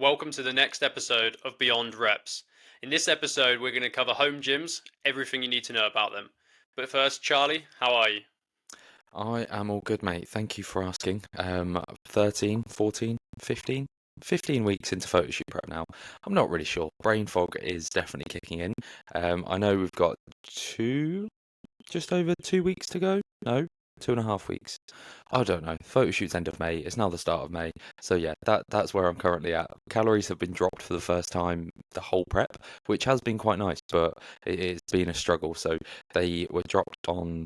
Welcome to the next episode of Beyond Reps. In this episode, we're going to cover home gyms, everything you need to know about them. But first, Charlie, how are you? I am all good, mate. Thank you for asking. 13, 14, 15, 15 weeks into photo shoot prep now. I'm not really sure. Brain fog is definitely kicking in. I know we've got just over 2 weeks to go. No, 2.5 weeks. I don't know. Photo shoot's end of May. It's now the start of May. So yeah, that's where I'm currently at. Calories have been dropped for the first time the whole prep, which has been quite nice, but it's been a struggle. So they were dropped on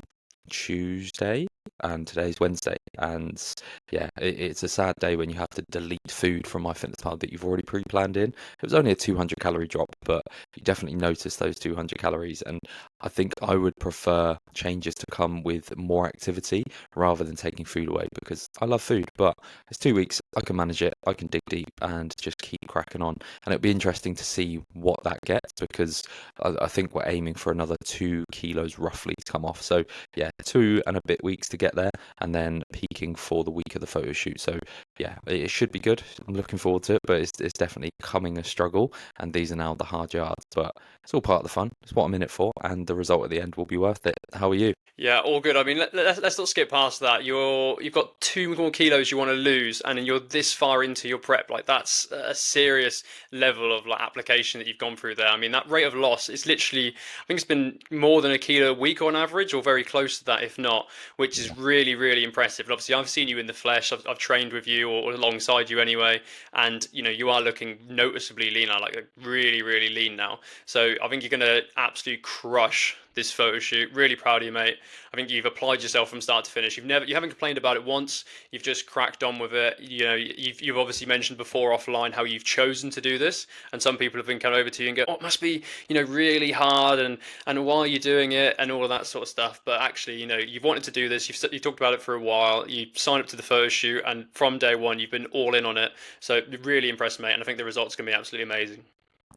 Tuesday and today's Wednesday. And yeah, it's a sad day when you have to delete food from MyFitnessPal that you've already pre-planned in. It was only a 200 calorie drop, but you definitely notice those 200 calories. And I think I would prefer changes to come with more activity rather than taking food away because I love food, but it's 2 weeks. I can manage it. I can dig deep and just keep cracking on. And it'll be interesting to see what that gets because I think we're aiming for another 2 kilos roughly to come off. So yeah, 2 and a bit weeks to get there and then peaking for the week of the photo shoot. So yeah, it should be good. I'm looking forward to it, but it's definitely coming a struggle. And these are now the hard yards, but it's all part of the fun. It's what I'm in it for, and the result at the end will be worth it. How are you? Yeah, all good. I mean, let's not skip past that. You've got 2 more kilos you want to lose, and then you're this far into your prep. Like that's a serious level of like application that you've gone through there. I mean, that rate of loss is literally, I think it's been more than a kilo a week on average, or very close to that, if not, which is Yeah. really, really impressive. And obviously, I've seen you in the flesh. I've trained with you or alongside you anyway, and you are looking noticeably leaner, like really, really lean now. So I think you're gonna absolutely crush this photo shoot. Really proud of you, mate. I think you've applied yourself from start to finish. You haven't complained about it once. You've just cracked on with it. You've obviously mentioned before offline how you've chosen to do this, and some people have been coming over to you and go, "Oh, it must be really hard, and why are you doing it, and all of that sort of stuff." But actually, you've wanted to do this. You've talked about it for a while. You signed up to the photo shoot, and from day one, you've been all in on it. So really impressed, mate. And I think the results can be absolutely amazing.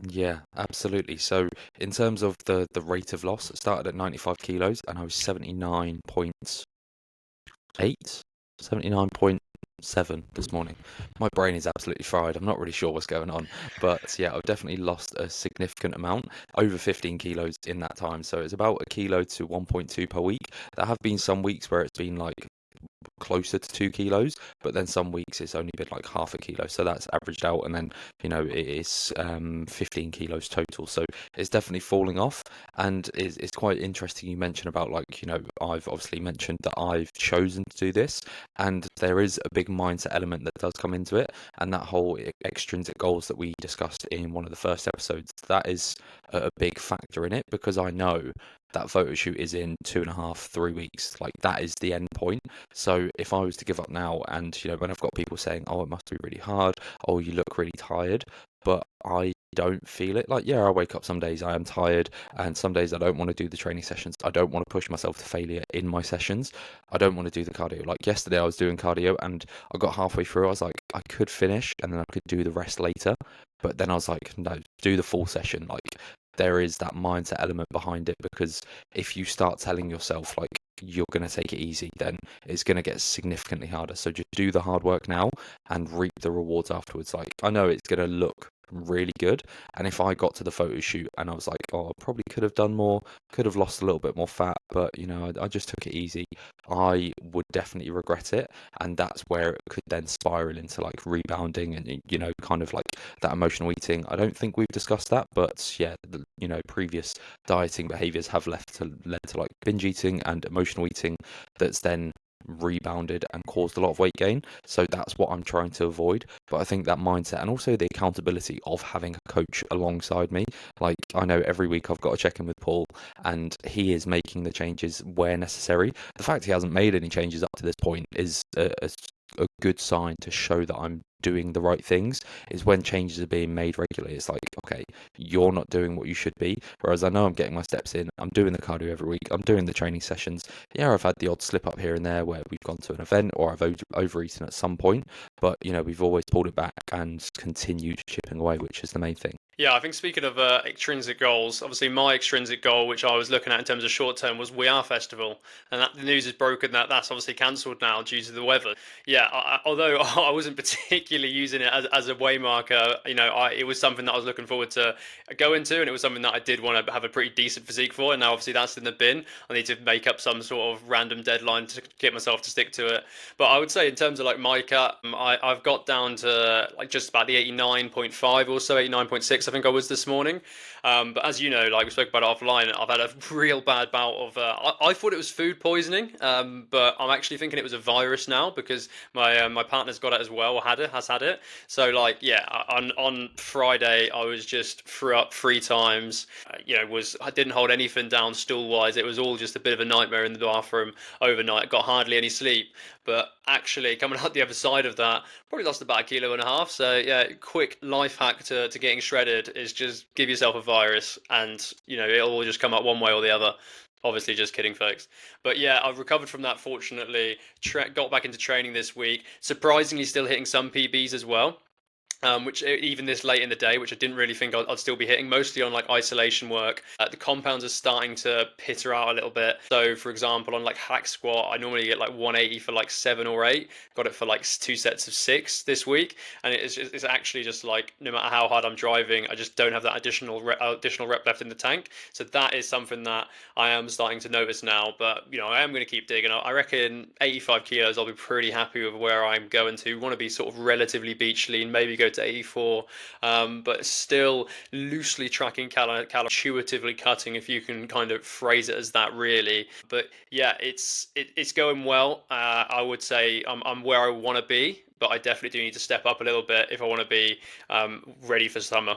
Yeah, absolutely. So in terms of the rate of loss, it started at 95 kilos and I was 79.8, 79.7 this morning. My brain is absolutely fried. I'm not really sure what's going on, but yeah, I've definitely lost a significant amount, over 15 kilos in that time. So it's about a kilo to 1.2 per week. There have been some weeks where it's been like closer to 2 kilos, but then some weeks it's only been like half a kilo. So that's averaged out, and then it is 15 kilos total. So it's definitely falling off, and it's quite interesting. You mentioned about like I've obviously mentioned that I've chosen to do this, and there is a big mindset element that does come into it, and that whole extrinsic goals that we discussed in one of the first episodes. That is a big factor in it because I know that photo shoot is in 2.5, 3 weeks. Like that is the end point. So if I was to give up now, and when I've got people saying, "Oh, it must be really hard," "Oh, you look really tired," but I don't feel it. Like, yeah, I wake up some days I am tired, and some days I don't want to do the training sessions. I don't want to push myself to failure in my sessions. I don't want to do the cardio. Like yesterday, I was doing cardio, and I got halfway through. I was like, I could finish, and then I could do the rest later. But then I was like, no, do the full session. Like there is that mindset element behind it because if you start telling yourself like you're going to take it easy, then it's going to get significantly harder. So just do the hard work now and reap the rewards afterwards. Like I know it's going to look really good, and if I got to the photo shoot and I was like, oh, I probably could have done more, could have lost a little bit more fat, but I just took it easy, I would definitely regret it, and that's where it could then spiral into like rebounding and kind of like that emotional eating. I don't think we've discussed that, but yeah, previous dieting behaviors have led to like binge eating and emotional eating that's then rebounded and caused a lot of weight gain. So that's what I'm trying to avoid. But I think that mindset and also the accountability of having a coach alongside me. Like I know every week I've got to check in with Paul and he is making the changes where necessary. The fact he hasn't made any changes up to this point is a good sign to show that I'm doing the right things. Is when changes are being made regularly, it's like, okay, you're not doing what you should be, whereas I know I'm getting my steps in, I'm doing the cardio every week, I'm doing the training sessions. Yeah, I've had the odd slip up here and there where we've gone to an event or I've overeaten at some point, but we've always pulled it back and continued chipping away, which is the main thing. Yeah, I think speaking of extrinsic goals, obviously my extrinsic goal, which I was looking at in terms of short term, was We Are Festival, and that the news is broken that that's obviously cancelled now due to the weather. Yeah, although I wasn't particularly using it as a way marker. It was something that I was looking forward to going to, and it was something that I did want to have a pretty decent physique for. And now obviously that's in the bin. I need to make up some sort of random deadline to get myself to stick to it. But I would say in terms of like my cut, I've got down to like just about the 89.5 or so, 89.6 I think I was this morning. But as you know, like we spoke about it offline, I've had a real bad bout of. I thought it was food poisoning, but I'm actually thinking it was a virus now because my partner's got it as well, or has had it. So like yeah, on Friday I was just threw up 3 times. I didn't hold anything down stool wise. It was all just a bit of a nightmare in the bathroom overnight. Got hardly any sleep. But actually, coming out the other side of that, probably lost about 1.5 kilos. So yeah, quick life hack to getting shredded is just give yourself a virus, and it'll all just come up one way or the other. Obviously, just kidding, folks. But yeah, I've recovered from that. Fortunately, got back into training this week. Surprisingly, still hitting some PBs as well. Which even this late in the day, which I didn't really think I'd still be hitting, mostly on like isolation work. The compounds are starting to pitter out a little bit. So, for example, on like hack squat, I normally get like 180 for like 7 or 8. Got it for like 2 sets of 6 this week, and it's actually just like no matter how hard I'm driving, I just don't have that additional rep left in the tank. So that is something that I am starting to notice now. But I am going to keep digging. I reckon 85 kilos, I'll be pretty happy with where I'm going to. Want to be sort of relatively beach lean, maybe go to 84, but still loosely tracking calorie, intuitively cutting, if you can kind of phrase it as that, really. But yeah, it's going well. I would say I'm where I want to be, but I definitely do need to step up a little bit if I want to be ready for summer.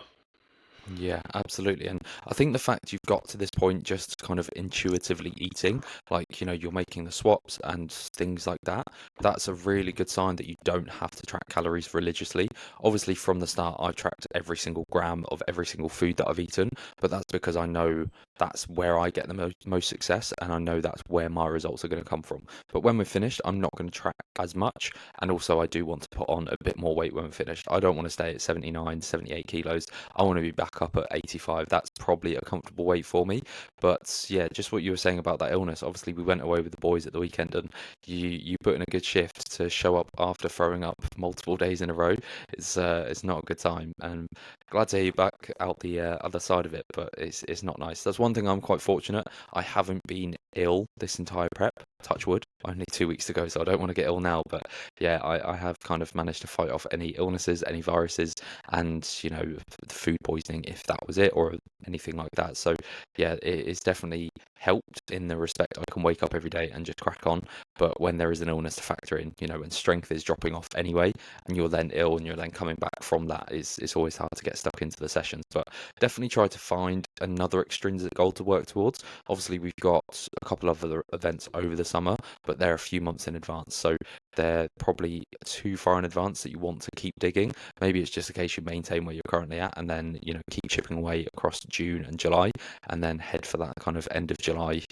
Yeah, absolutely. And I think the fact you've got to this point just kind of intuitively eating, like, you're making the swaps and things like that, that's a really good sign that you don't have to track calories religiously. Obviously, from the start, I've tracked every single gram of every single food that I've eaten, but that's because I know that's where I get the most success, and I know that's where my results are going to come from. But when we're finished, I'm not going to track as much. And also, I do want to put on a bit more weight when we're finished. I don't want to stay at 79, 78 kilos. I want to be back up at 85. That's probably a comfortable weight for me. But yeah, just what you were saying about that illness. Obviously, we went away with the boys at the weekend, and you put in a good shift to show up after throwing up multiple days in a row. It's not a good time. And glad to hear you back out the other side of it, but it's not nice. That's one thing I'm quite fortunate. I haven't been ill this entire prep. Touch wood. Only 2 weeks to go, so I don't want to get ill now. But yeah, I have kind of managed to fight off any illnesses, any viruses, and the food poisoning, if that was it, or anything like that. So yeah, it's definitely helped in the respect I can wake up every day and just crack on. But when there is an illness to factor in, when strength is dropping off anyway, and you're then ill and you're then coming back from that, it's always hard to get stuck into the sessions. But definitely try to find another extrinsic goal to work towards. Obviously, we've got a couple of other events over the summer, but they're a few months in advance, so they're probably too far in advance that you want to keep digging. Maybe it's just a case you maintain where you're currently at, and then keep chipping away across June and July, and then head for that kind of end of July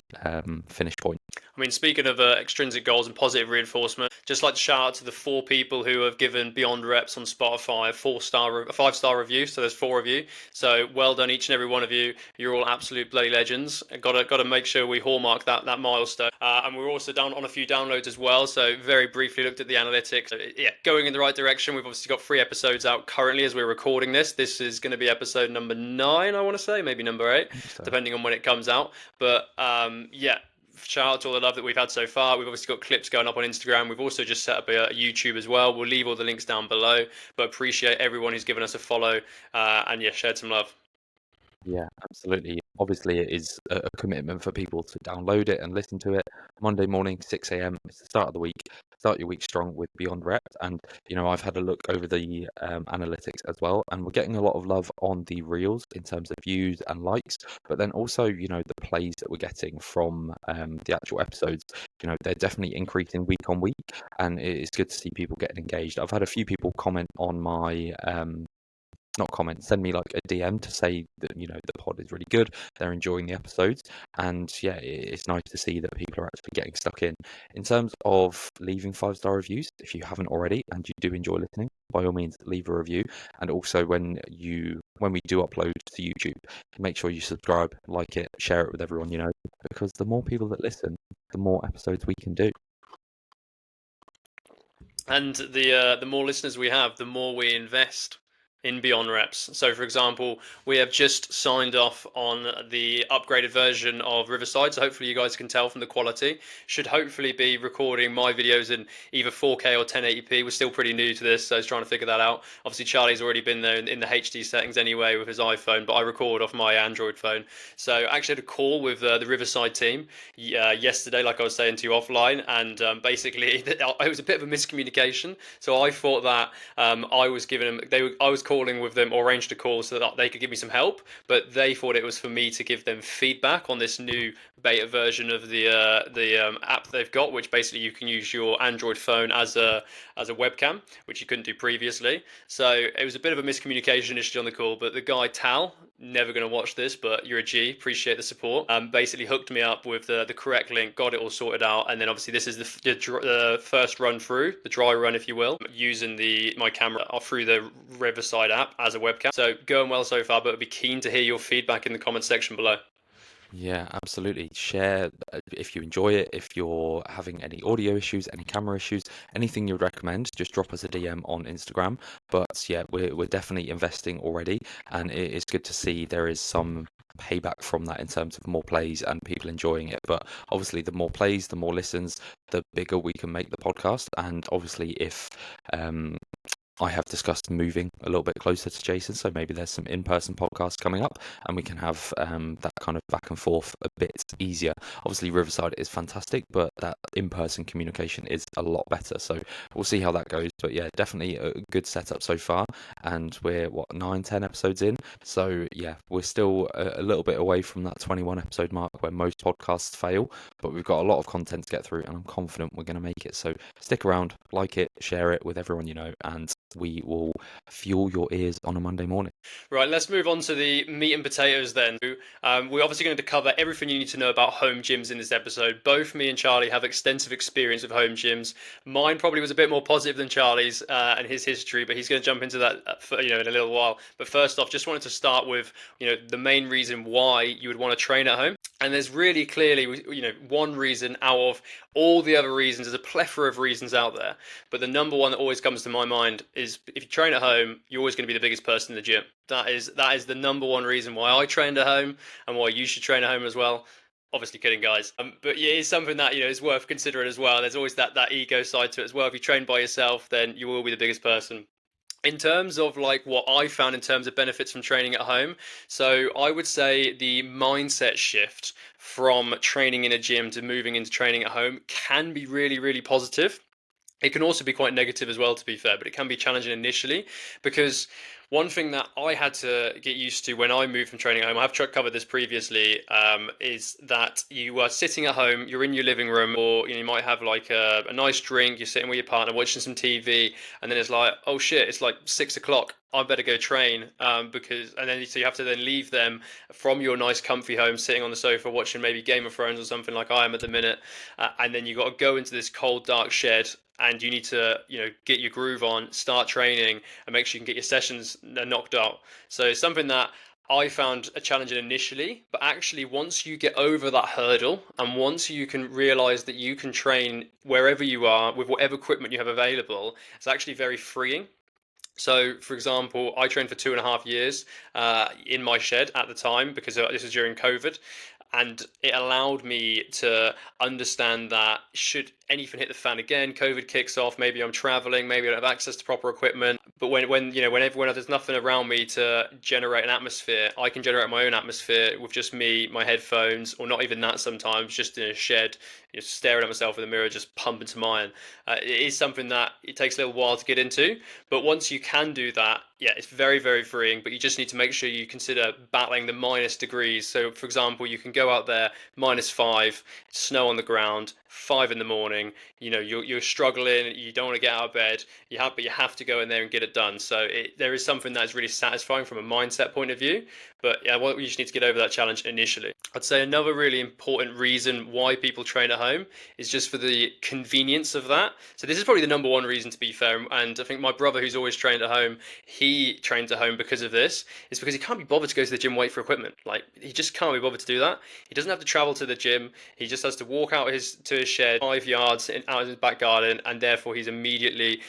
finish point. I mean, speaking of extrinsic goals and positive reinforcement, just like to shout out to the 4 people who have given Beyond Reps on Spotify a 5-star review. So there's 4 of you. So well done, each and every one of you. You're all absolute bloody legends. Got to make sure we hallmark that milestone. And we're also down on a few downloads as well. So very briefly looked at the analytics. So, yeah, going in the right direction. We've obviously got 3 episodes out currently as we're recording this. This is going to be episode number 9, I want to say, maybe number 8, depending on when it comes out. But yeah. Shout out to all the love that we've had so far. We've obviously got clips going up on Instagram. We've also just set up a YouTube as well. We'll leave all the links down below, but appreciate everyone who's given us a follow and yeah, shared some love. Yeah, absolutely. Obviously, it is a commitment for people to download it and listen to it. Monday morning, 6 a.m. It's the start of the week. Start your week strong with Beyond Reps. And, I've had a look over the analytics as well, and we're getting a lot of love on the reels in terms of views and likes, but then also, the plays that we're getting from the actual episodes, they're definitely increasing week on week, and it's good to see people getting engaged. I've had a few people comment on my not comment, send me like a DM to say that the pod is really good, they're enjoying the episodes, and yeah, it's nice to see that people are actually getting stuck in. In terms of leaving 5-star reviews, if you haven't already and you do enjoy listening, by all means leave a review. And also when we do upload to YouTube, make sure you subscribe, like it, share it with everyone because the more people that listen, the more episodes we can do. And the more listeners we have, the more we invest in Beyond Reps. So, for example, we have just signed off on the upgraded version of Riverside. So, hopefully, you guys can tell from the quality. Should hopefully be recording my videos in either 4K or 1080p. We're still pretty new to this, so I was trying to figure that out. Obviously, Charlie's already been there in the HD settings anyway with his iPhone, but I record off my Android phone. So, I actually had a call with the Riverside team yesterday, like I was saying to you offline, and basically, it was a bit of a miscommunication. So, I thought that I was giving them, I was calling with them or arranged a call so that they could give me some help, but they thought it was for me to give them feedback on this new beta version of the app they've got, which basically you can use your Android phone as a webcam, which you couldn't do previously. So it was a bit of a miscommunication initially on the call, but the guy Tal, never going to watch this, but you're a G, appreciate the support. Basically hooked me up with the correct link, got it all sorted out, and then obviously this is the first run through, the dry run, if you will, using my camera through the Riverside app as a webcam. So going well so far, but I'd be keen to hear your feedback in the comment section below. Yeah, absolutely. Share if you enjoy it, if you're having any audio issues, any camera issues, anything you would recommend, just drop us a DM on Instagram. But yeah, we're definitely investing already, and it is good to see there is some payback from that in terms of more plays and people enjoying it. But obviously, the more plays, the more listens, the bigger we can make the podcast. And obviously, if I have discussed moving a little bit closer to Jason, so maybe there's some in-person podcasts coming up, and we can have that kind of back and forth a bit easier. Obviously, Riverside is fantastic, but that in-person communication is a lot better. So we'll see how that goes. But yeah, definitely a good setup so far, and we're 9-10 episodes in. So yeah, we're still a little bit away from that 21 episode mark where most podcasts fail, but we've got a lot of content to get through, and I'm confident we're going to make it. So stick around, like it, share it with everyone you know, and we will fuel your ears on a Monday morning. Right, let's move on to the meat and potatoes then. We're obviously going to cover everything you need to know about home gyms in this episode. Both me and Charlie have extensive experience with home gyms. Mine probably was a bit more positive than Charlie's and his history, but he's going to jump into that in a little while. But first off, just wanted to start with the main reason why you would want to train at home. And there's really clearly, one reason out of all the other reasons. There's a plethora of reasons out there, but the number one that always comes to my mind is if you train at home, you're always going to be the biggest person in the gym. That is the number one reason why I trained at home and why you should train at home as well. Obviously kidding, guys. But yeah, it's something that is worth considering as well. There's always that ego side to it as well. If you train by yourself, then you will be the biggest person. In terms of like what I found in terms of benefits from training at home, so I would say the mindset shift from training in a gym to moving into training at home can be really, really positive. It can also be quite negative as well, to be fair, but it can be challenging initially because one thing that I had to get used to when I moved from training at home, I've covered this previously, is that you are sitting at home, you're in your living room, or you might have like a nice drink, you're sitting with your partner watching some TV, and then it's like, oh shit, it's like 6 o'clock. I better go train and then so you have to then leave them from your nice comfy home sitting on the sofa watching maybe Game of Thrones or something like I am at the minute, and then you got to go into this cold dark shed and you need to get your groove on, start training, and make sure you can get your sessions knocked out. So it's something that I found a challenging initially, but actually once you get over that hurdle and once you can realize that you can train wherever you are with whatever equipment you have available, it's actually very freeing. So, for example, I trained for 2.5 years in my shed at the time because this was during COVID. And it allowed me to understand that should anything hit the fan again, COVID kicks off, maybe I'm traveling, maybe I don't have access to proper equipment. But when there's nothing around me to generate an atmosphere, I can generate my own atmosphere with just me, my headphones, or not even that sometimes, just in a shed, staring at myself in the mirror, just pumping some iron. It is something that it takes a little while to get into. But once you can do that, yeah, it's very, very freeing, but you just need to make sure you consider battling the minus degrees. So, for example, you can go out there, -5, snow on the ground, 5 in the morning, you're struggling, you don't want to get out of bed, but you have to go in there and get it done. So there is something that is really satisfying from a mindset point of view. But yeah, you just need to get over that challenge initially. I'd say another really important reason why people train at home is just for the convenience of that. So this is probably the number one reason, to be fair. And I think my brother, who's always trained at home, he trains at home because of this. It's because he can't be bothered to go to the gym, wait for equipment. Like, he just can't be bothered to do that. He doesn't have to travel to the gym. He just has to walk out to his shed, 5 yards, backyard, sitting out in his back garden, and therefore he's immediately,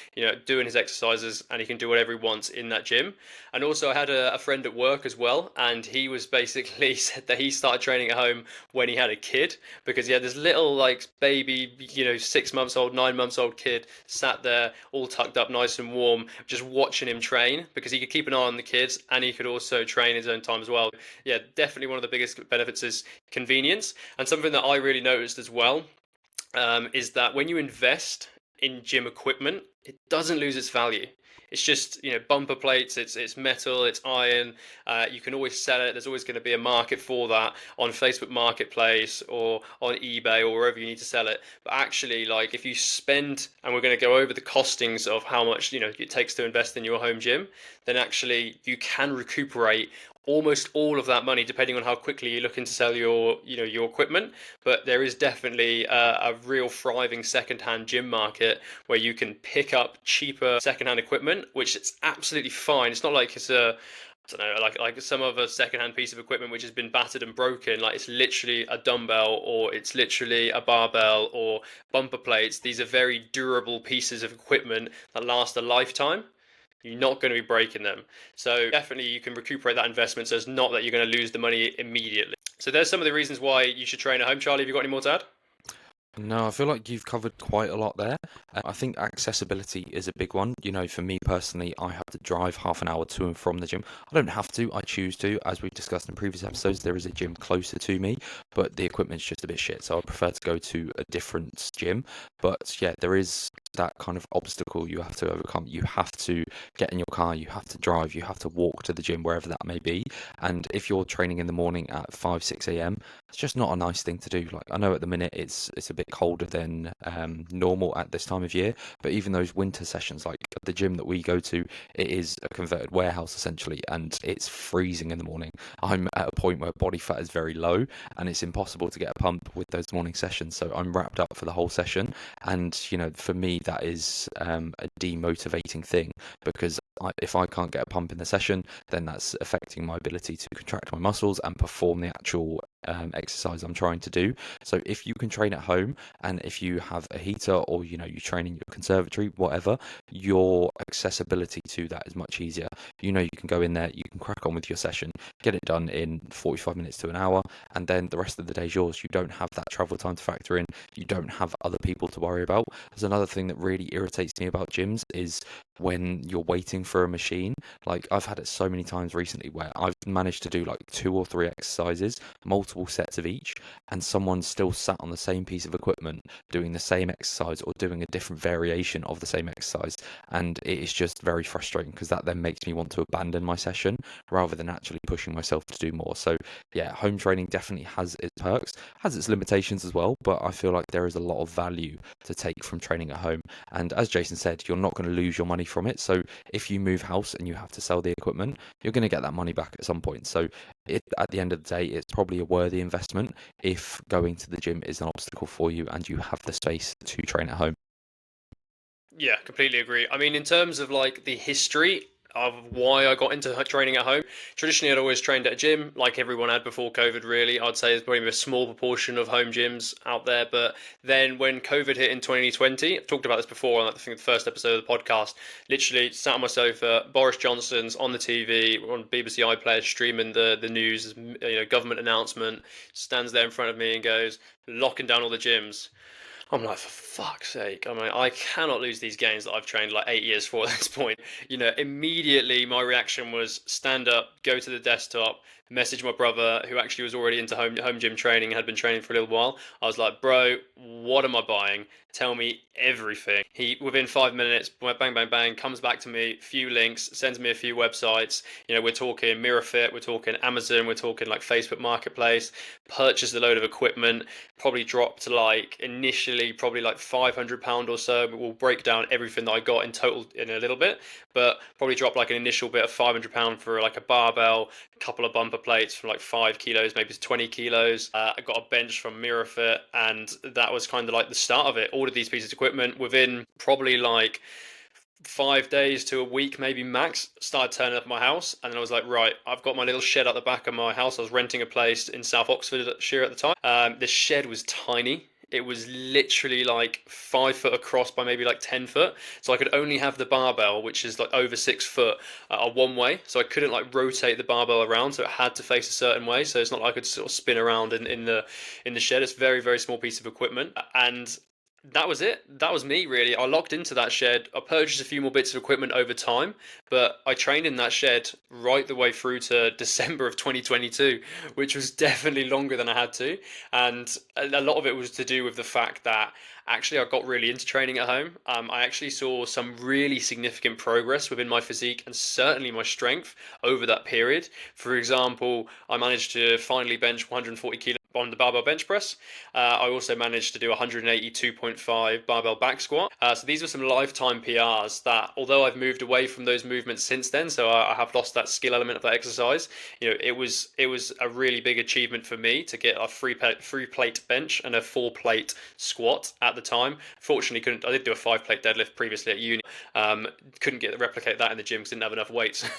doing his exercises, and he can do whatever he wants in that gym. And also, I had a friend at work as well, and he was basically said that he started training at home when he had a kid, because he had this little like baby, 6 months old, 9 months old kid sat there all tucked up, nice and warm, just watching him train, because he could keep an eye on the kids and he could also train his own time as well. Yeah, definitely one of the biggest benefits is convenience. And something that I really noticed as well, is that when you invest in gym equipment, it doesn't lose its value. It's just, bumper plates, it's metal, it's iron. You can always sell it. There's always going to be a market for that on Facebook Marketplace or on eBay or wherever you need to sell it. But actually, like, if you spend, and we're going to go over the costings of how much, it takes to invest in your home gym, then actually you can recuperate almost all of that money, depending on how quickly you're looking to sell your equipment. But there is definitely a real thriving secondhand gym market where you can pick up cheaper secondhand equipment, which it's absolutely fine. It's not like it's a, I don't know, like some other secondhand piece of equipment which has been battered and broken. Like, it's literally a dumbbell, or it's literally a barbell, or bumper plates. These are very durable pieces of equipment that last a lifetime. You're not going to be breaking them. So definitely you can recuperate that investment. So it's not that you're going to lose the money immediately. So there's some of the reasons why you should train at home. Charlie, have you got any more to add? No, I feel like you've covered quite a lot there. I think accessibility is a big one. For me personally, I have to drive half an hour to and from the gym. I don't have to, I choose to. As we've discussed in previous episodes, there is a gym closer to me, but the equipment's just a bit shit. So I prefer to go to a different gym. But yeah, there is that kind of obstacle you have to overcome. You have to get in your car, you have to drive, you have to walk to the gym, wherever that may be. And if you're training in the morning at 5, 6 a.m., it's just not a nice thing to do. Like, I know at the minute it's a bit colder than normal at this time of year, but even those winter sessions, like the gym that we go to, it is a converted warehouse essentially, and it's freezing in the morning. I'm at a point where body fat is very low, and it's impossible to get a pump with those morning sessions. So I'm wrapped up for the whole session, and for me that is a demotivating thing, because if I can't get a pump in the session, then that's affecting my ability to contract my muscles and perform the actual exercise I'm trying to do. So if you can train at home, and if you have a heater, or you train in your conservatory, whatever, your accessibility to that is much easier. You can go in there, you can crack on with your session, get it done in 45 minutes to an hour, and then the rest of the day is yours. You don't have that travel time to factor in, you don't have other people to worry about. There's another thing that really irritates me about gyms is when you're waiting for a machine. Like, I've had it so many times recently where I've managed to do like 2 or 3 exercises, multiple sets of each, and someone's still sat on the same piece of equipment doing the same exercise or doing a different variation of the same exercise. And it is just very frustrating, because that then makes me want to abandon my session rather than actually pushing myself to do more. So yeah, home training definitely has its perks, has its limitations as well, but I feel like there is a lot of value to take from training at home. And as Jason said, you're not going to lose your money from it. So if you move house and you have to sell the equipment, you're going to get that money back at some point. So at the end of the day, it's probably a worthy investment if going to the gym is an obstacle for you and you have the space to train at home. Yeah, completely agree. I mean, in terms of like the history of why I got into training at home, traditionally I'd always trained at a gym, like everyone had before COVID, really. I'd say there's probably a small proportion of home gyms out there. But then when COVID hit in 2020, I've talked about this before on, I think, the first episode of the podcast, literally sat on my sofa, Boris Johnson's on the TV, on BBC iPlayer streaming the news, government announcement, stands there in front of me and goes, locking down all the gyms. I'm like, for fuck's sake. I mean, I cannot lose these gains that I've trained like 8 years for at this point. Immediately my reaction was stand up, go to the desktop, message my brother, who actually was already into home gym training, had been training for a little while. I was like, bro, what am I buying? Tell me everything. He, within 5 minutes, bang, bang, bang, comes back to me, few links, sends me a few websites. We're talking MirrorFit, we're talking Amazon, we're talking like Facebook Marketplace, purchased a load of equipment, probably dropped like initially probably like £500 or so, but we'll break down everything that I got in total in a little bit, but probably dropped like an initial bit of £500 for like a barbell, a couple of bumper plates from like 5 kilos, maybe it's 20 kilos. I got a bench from MirrorFit, and that was kind of like the start of it. Ordered these pieces of equipment within probably like 5 days to a week, maybe max, started turning up at my house. And then I was like, right, I've got my little shed at the back of my house. I was renting a place in South Oxfordshire at the time. This shed was tiny. it was literally like 5 foot across by maybe like 10 foot. So I could only have the barbell, which is like over 6 foot, one way. So I couldn't like rotate the barbell around. So it had to face a certain way. So it's not like I could sort of spin around in the shed. It's a very, very small piece of equipment. And that was it. That was me, really. I locked into that shed. I purchased a few more bits of equipment over time, but I trained in that shed right the way through to December of 2022, which was definitely longer than I had to. And a lot of it was to do with the fact that actually I got really into training at home. I actually saw some really significant progress within my physique and certainly my strength over that period. For example, I managed to finally bench 140 kilos on the barbell bench press. I also managed to do 182.5 barbell back squat. So these were some lifetime PRs that, although I've moved away from those movements since then, so I have lost that skill element of that exercise. It was a really big achievement for me to get a three plate bench and a 4 plate squat at the time. Fortunately, couldn't. I did do a 5 plate deadlift previously at uni. Couldn't replicate that in the gym because didn't have enough weights,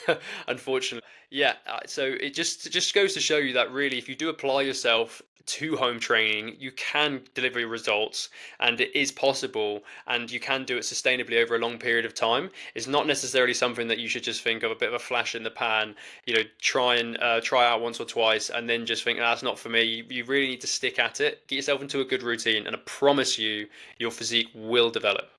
unfortunately. Yeah, so it just goes to show you that really, if you do apply yourself to home training, you can deliver results, and it is possible, and you can do it sustainably over a long period of time. It's not necessarily something that you should just think of a bit of a flash in the pan, try out once or twice, and then just think, that's not for me. You really need to stick at it, get yourself into a good routine, and I promise you, your physique will develop.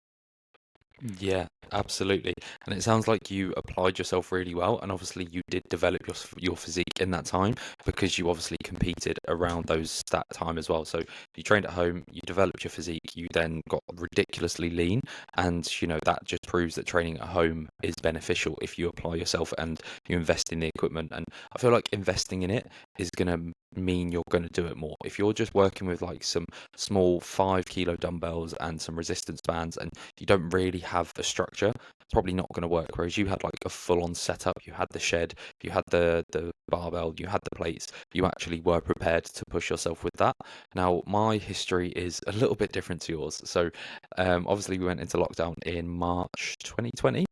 Yeah, absolutely. And it sounds like you applied yourself really well, and obviously you did develop your physique in that time because you obviously competed around that time as well. So you trained at home, you developed your physique, you then got ridiculously lean, and that just proves that training at home is beneficial if you apply yourself and you invest in the equipment. And I feel like investing in it is going to mean you're going to do it more. If you're just working with like some small 5 kilo dumbbells and some resistance bands and you don't really have a structure, it's probably not going to work. Whereas you had like a full-on setup, you had the shed, you had the barbell, you had the plates, you actually were prepared to push yourself with that. Now, my history is a little bit different to yours. So, obviously, we went into lockdown in March 2020.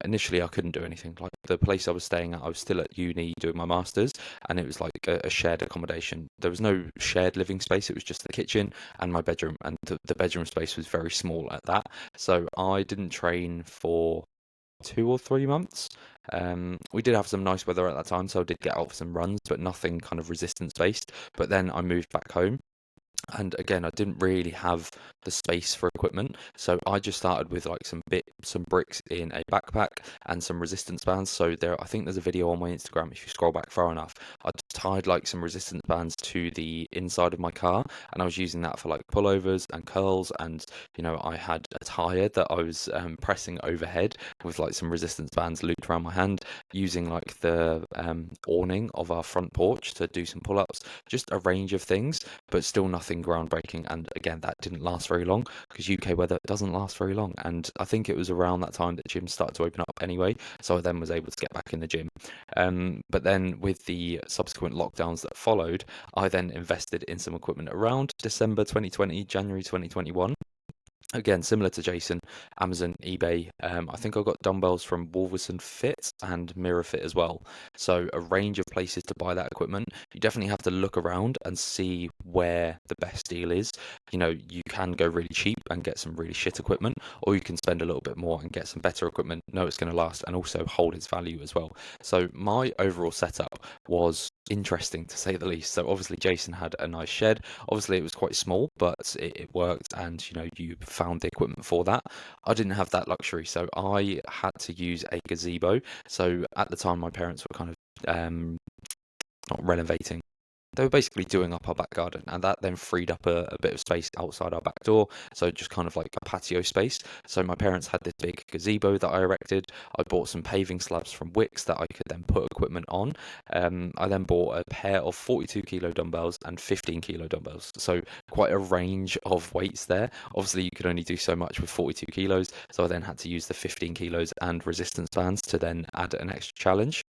Initially, I couldn't do anything. Like the place I was staying at, I was still at uni doing my masters, and it was like a shared accommodation. There was no shared living space. It was just the kitchen and my bedroom, and the bedroom space was very small at that. So I didn't train for 2 or 3 months. We did have some nice weather at that time, so I did get out for some runs, but nothing kind of resistance based. But then I moved back home, and again, I didn't really have the space for equipment, so I just started with like some bricks in a backpack and some resistance bands. So I think there's a video on my Instagram. If you scroll back far enough, I just tied like some resistance bands to the inside of my car, and I was using that for like pullovers and curls. And I had a tire that I was pressing overhead with like some resistance bands looped around my hand, using like the awning of our front porch to do some pull-ups. Just a range of things, but still nothing groundbreaking. And again, that didn't last very long because UK weather doesn't last very long. And I think it was around that time that gyms started to open up anyway. So I then was able to get back in the gym. But then with the subsequent lockdowns that followed, I then invested in some equipment around December 2020, January 2021. Again, similar to Jason, Amazon, eBay. I think I got dumbbells from Wolverson Fit and Mirror Fit as well. So a range of places to buy that equipment. You definitely have to look around and see where the best deal is. You can go really cheap and get some really shit equipment, or you can spend a little bit more and get some better equipment, know it's going to last and also hold its value as well. So my overall setup was interesting to say the least. So obviously Jason had a nice shed. Obviously it was quite small, but it worked, and you found the equipment for that. I didn't have that luxury, so I had to use a gazebo. So at the time my parents were kind of not renovating, they were basically doing up our back garden, and that then freed up a bit of space outside our back door, so just kind of like a patio space. So my parents had this big gazebo that I erected. I bought some paving slabs from Wix that I could then put equipment on. I then bought a pair of 42 kilo dumbbells and 15 kilo dumbbells, so quite a range of weights there. Obviously you could only do so much with 42 kilos, so I then had to use the 15 kilos and resistance bands to then add an extra challenge.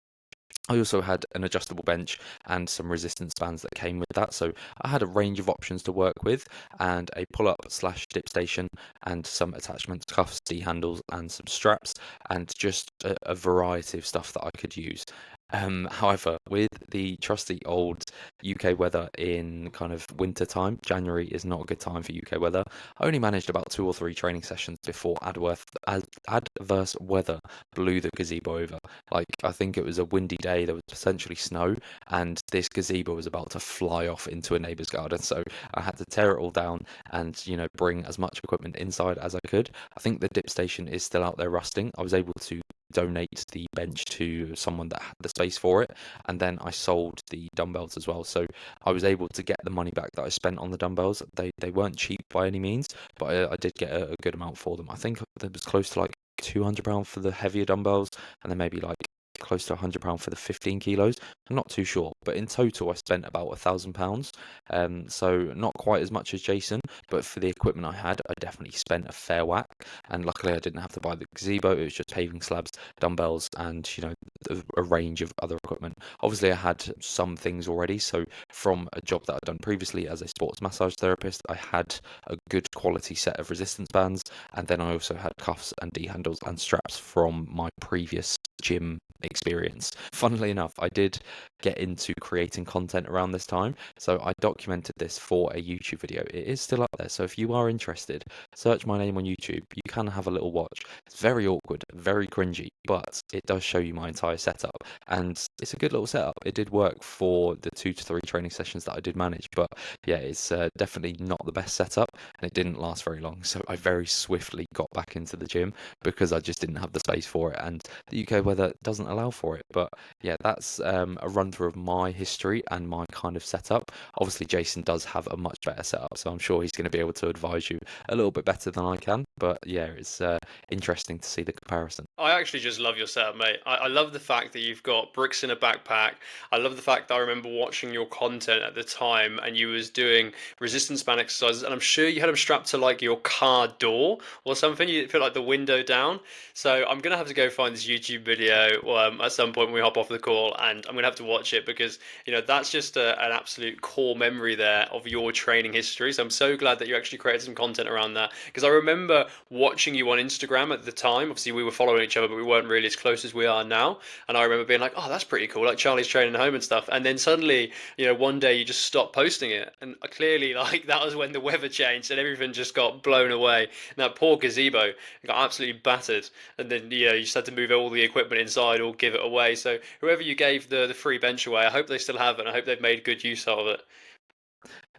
I also had an adjustable bench and some resistance bands that came with that. So I had a range of options to work with, and a pull-up/dip station and some attachments, cuffs, D-handles and some straps, and just a variety of stuff that I could use. However, with the trusty old UK weather in kind of winter time. January is not a good time for UK weather. I only managed about 2 or 3 training sessions before adverse weather blew the gazebo over. Like, I think it was a windy day, there was essentially snow, and this gazebo was about to fly off into a neighbour's garden. So I had to tear it all down and, bring as much equipment inside as I could. I think the dip station is still out there rusting. I was able to donate the bench to someone that had the space for it, and then I sold the dumbbells as well. So I was able to get the money back that I spent on the dumbbells. They weren't cheap by any means, but I did get a good amount for them. I think it was close to like £200 for the heavier dumbbells, and then maybe like close to £100 for the 15 kilos. I'm not too sure, but in total I spent about £1,000. So not quite as much as Jason, but for the equipment I had, I definitely spent a fair whack. And luckily I didn't have to buy the gazebo. It was just paving slabs, dumbbells, and a range of other equipment. Obviously I had some things already. So from a job that I'd done previously as a sports massage therapist, I had a good quality set of resistance bands, and then I also had cuffs and D handles and straps from my previous gym experience. Funnily enough, I did get into creating content around this time, so I documented this for a YouTube video. It is still up there, so if you are interested, search my name on YouTube. You can have a little watch. It's very awkward, very cringy, but it does show you my entire setup, and it's a good little setup. It did work for the 2 to 3 training sessions that I did manage, but yeah, it's definitely not the best setup, and it didn't last very long, so I very swiftly got back into the gym because I just didn't have the space for it, and the UK weather doesn't allow for it. But yeah, that's a run through of my history and my kind of setup. Obviously, Jason does have a much better setup, so I'm sure he's going to be able to advise you a little bit better than I can. But yeah, it's interesting to see the comparison. I actually just love your setup, mate. I love the fact that you've got bricks in a backpack. I love the fact that I remember watching your content at the time and you was doing resistance band exercises, and I'm sure you had them strapped to like your car door or something. You put like the window down. So I'm gonna have to go find this YouTube video at some point when we hop off the call, and I'm gonna have to watch it because that's just an absolute core memory there of your training history. So I'm so glad that you actually created some content around that, because I remember watching you on Instagram at the time. Obviously, we were following each other, but we weren't really as close as we are now. And I remember being like, "Oh, that's pretty cool!" Like Charlie's training at home and stuff. And then suddenly, one day you just stopped posting it, and clearly, like that was when the weather changed and everything just got blown away. And that poor gazebo got absolutely battered. And then you just had to move all the equipment inside or give it away. So whoever you gave the free bench away, I hope they still have it. And I hope they've made good use of it.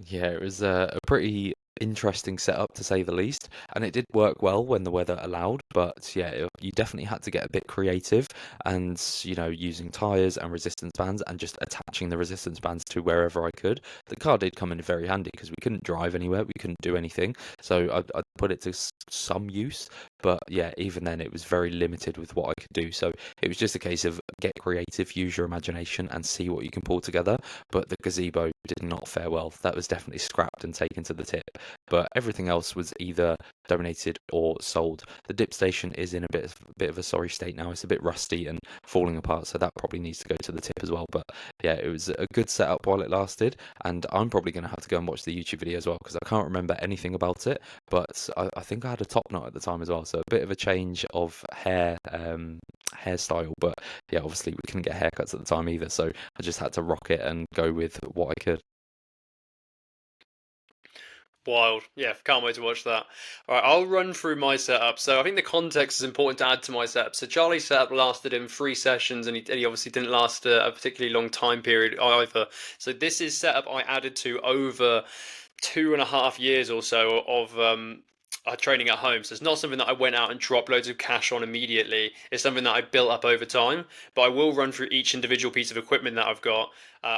Yeah, it was a pretty interesting setup to say the least, and it did work well when the weather allowed. But yeah, you definitely had to get a bit creative, and using tires and resistance bands and just attaching the resistance bands to wherever I could. The car did come in very handy because we couldn't drive anywhere, we couldn't do anything, so I put it to some use. But yeah, even then it was very limited with what I could do. So it was just a case of get creative, use your imagination, and see what you can pull together. But the gazebo did not fare well. That was definitely scrapped and taken to the tip. But everything else was either donated or sold. The dip station is in a bit of a sorry state now. It's a bit rusty and falling apart, so that probably needs to go to the tip as well. But yeah, it was a good setup while it lasted, and I'm probably going to have to go and watch the YouTube video as well because I can't remember anything about it. But I think I had a top knot at the time as well, so a bit of a change of hairstyle. But yeah, obviously we couldn't get haircuts at the time either, so I just had to rock it and go with what I could. Wild. Yeah, can't wait to watch that. All right, I'll run through my setup. So I think the context is important to add to my setup. So Charlie's setup lasted in 3 sessions, and he obviously didn't last a particularly long time period either. So this is setup I added to over 2.5 years or so of training at home. So it's not something that I went out and dropped loads of cash on immediately. It's something that I built up over time. But I will run through each individual piece of equipment that I've got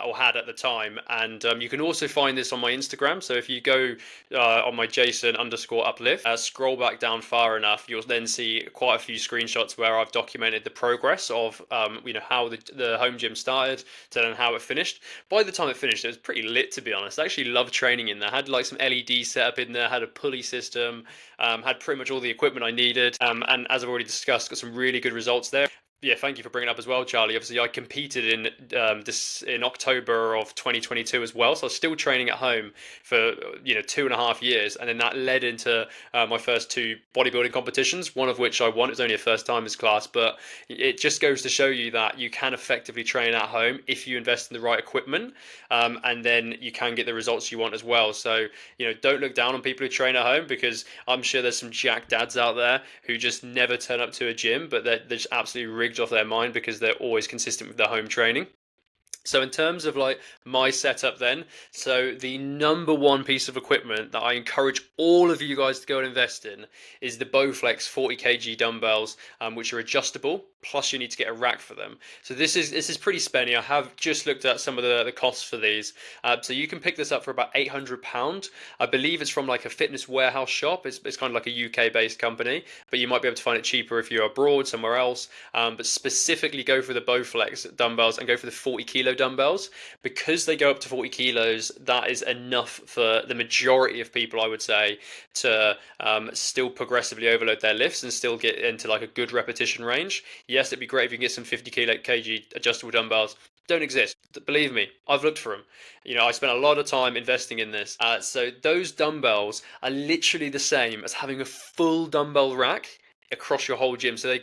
or had at the time. And you can also find this on my Instagram. So if you go on my Jason_uplift, scroll back down far enough, you'll then see quite a few screenshots where I've documented the progress of how the home gym started to then how it finished. By the time it finished, it was pretty lit, to be honest. I actually loved training in there. I had like some LED setup in there, had a pulley system, had pretty much all the equipment I needed, and as I've already discussed, got some really good results there. Yeah, thank you for bringing it up as well, Charlie. Obviously, I competed in this in October of 2022 as well, so I was still training at home for 2.5 years, and then that led into my first two bodybuilding competitions. One of which I won. It was only a first timers class, but it just goes to show you that you can effectively train at home if you invest in the right equipment, and then you can get the results you want as well. So don't look down on people who train at home, because I'm sure there's some jack dads out there who just never turn up to a gym, but they're just absolutely rigged off their mind because they're always consistent with their home training. So in terms of like my setup then, so the number one piece of equipment that I encourage all of you guys to go and invest in is the Bowflex 40 kg dumbbells, which are adjustable. Plus, you need to get a rack for them. So this is pretty spenny. I have just looked at some of the costs for these. So you can pick this up for about £800. I believe it's from like a Fitness Warehouse shop. It's kind of like a UK based company, but you might be able to find it cheaper if you're abroad somewhere else. But specifically go for the Bowflex dumbbells and go for the 40 kilo dumbbells, because they go up to 40 kilos. That is enough for the majority of people, I would say, to still progressively overload their lifts and still get into like a good repetition range. Yes, it'd be great if you can get some 50 kg adjustable dumbbells. Don't exist. Believe me, I've looked for them. I spent a lot of time investing in this. So those dumbbells are literally the same as having a full dumbbell rack across your whole gym. So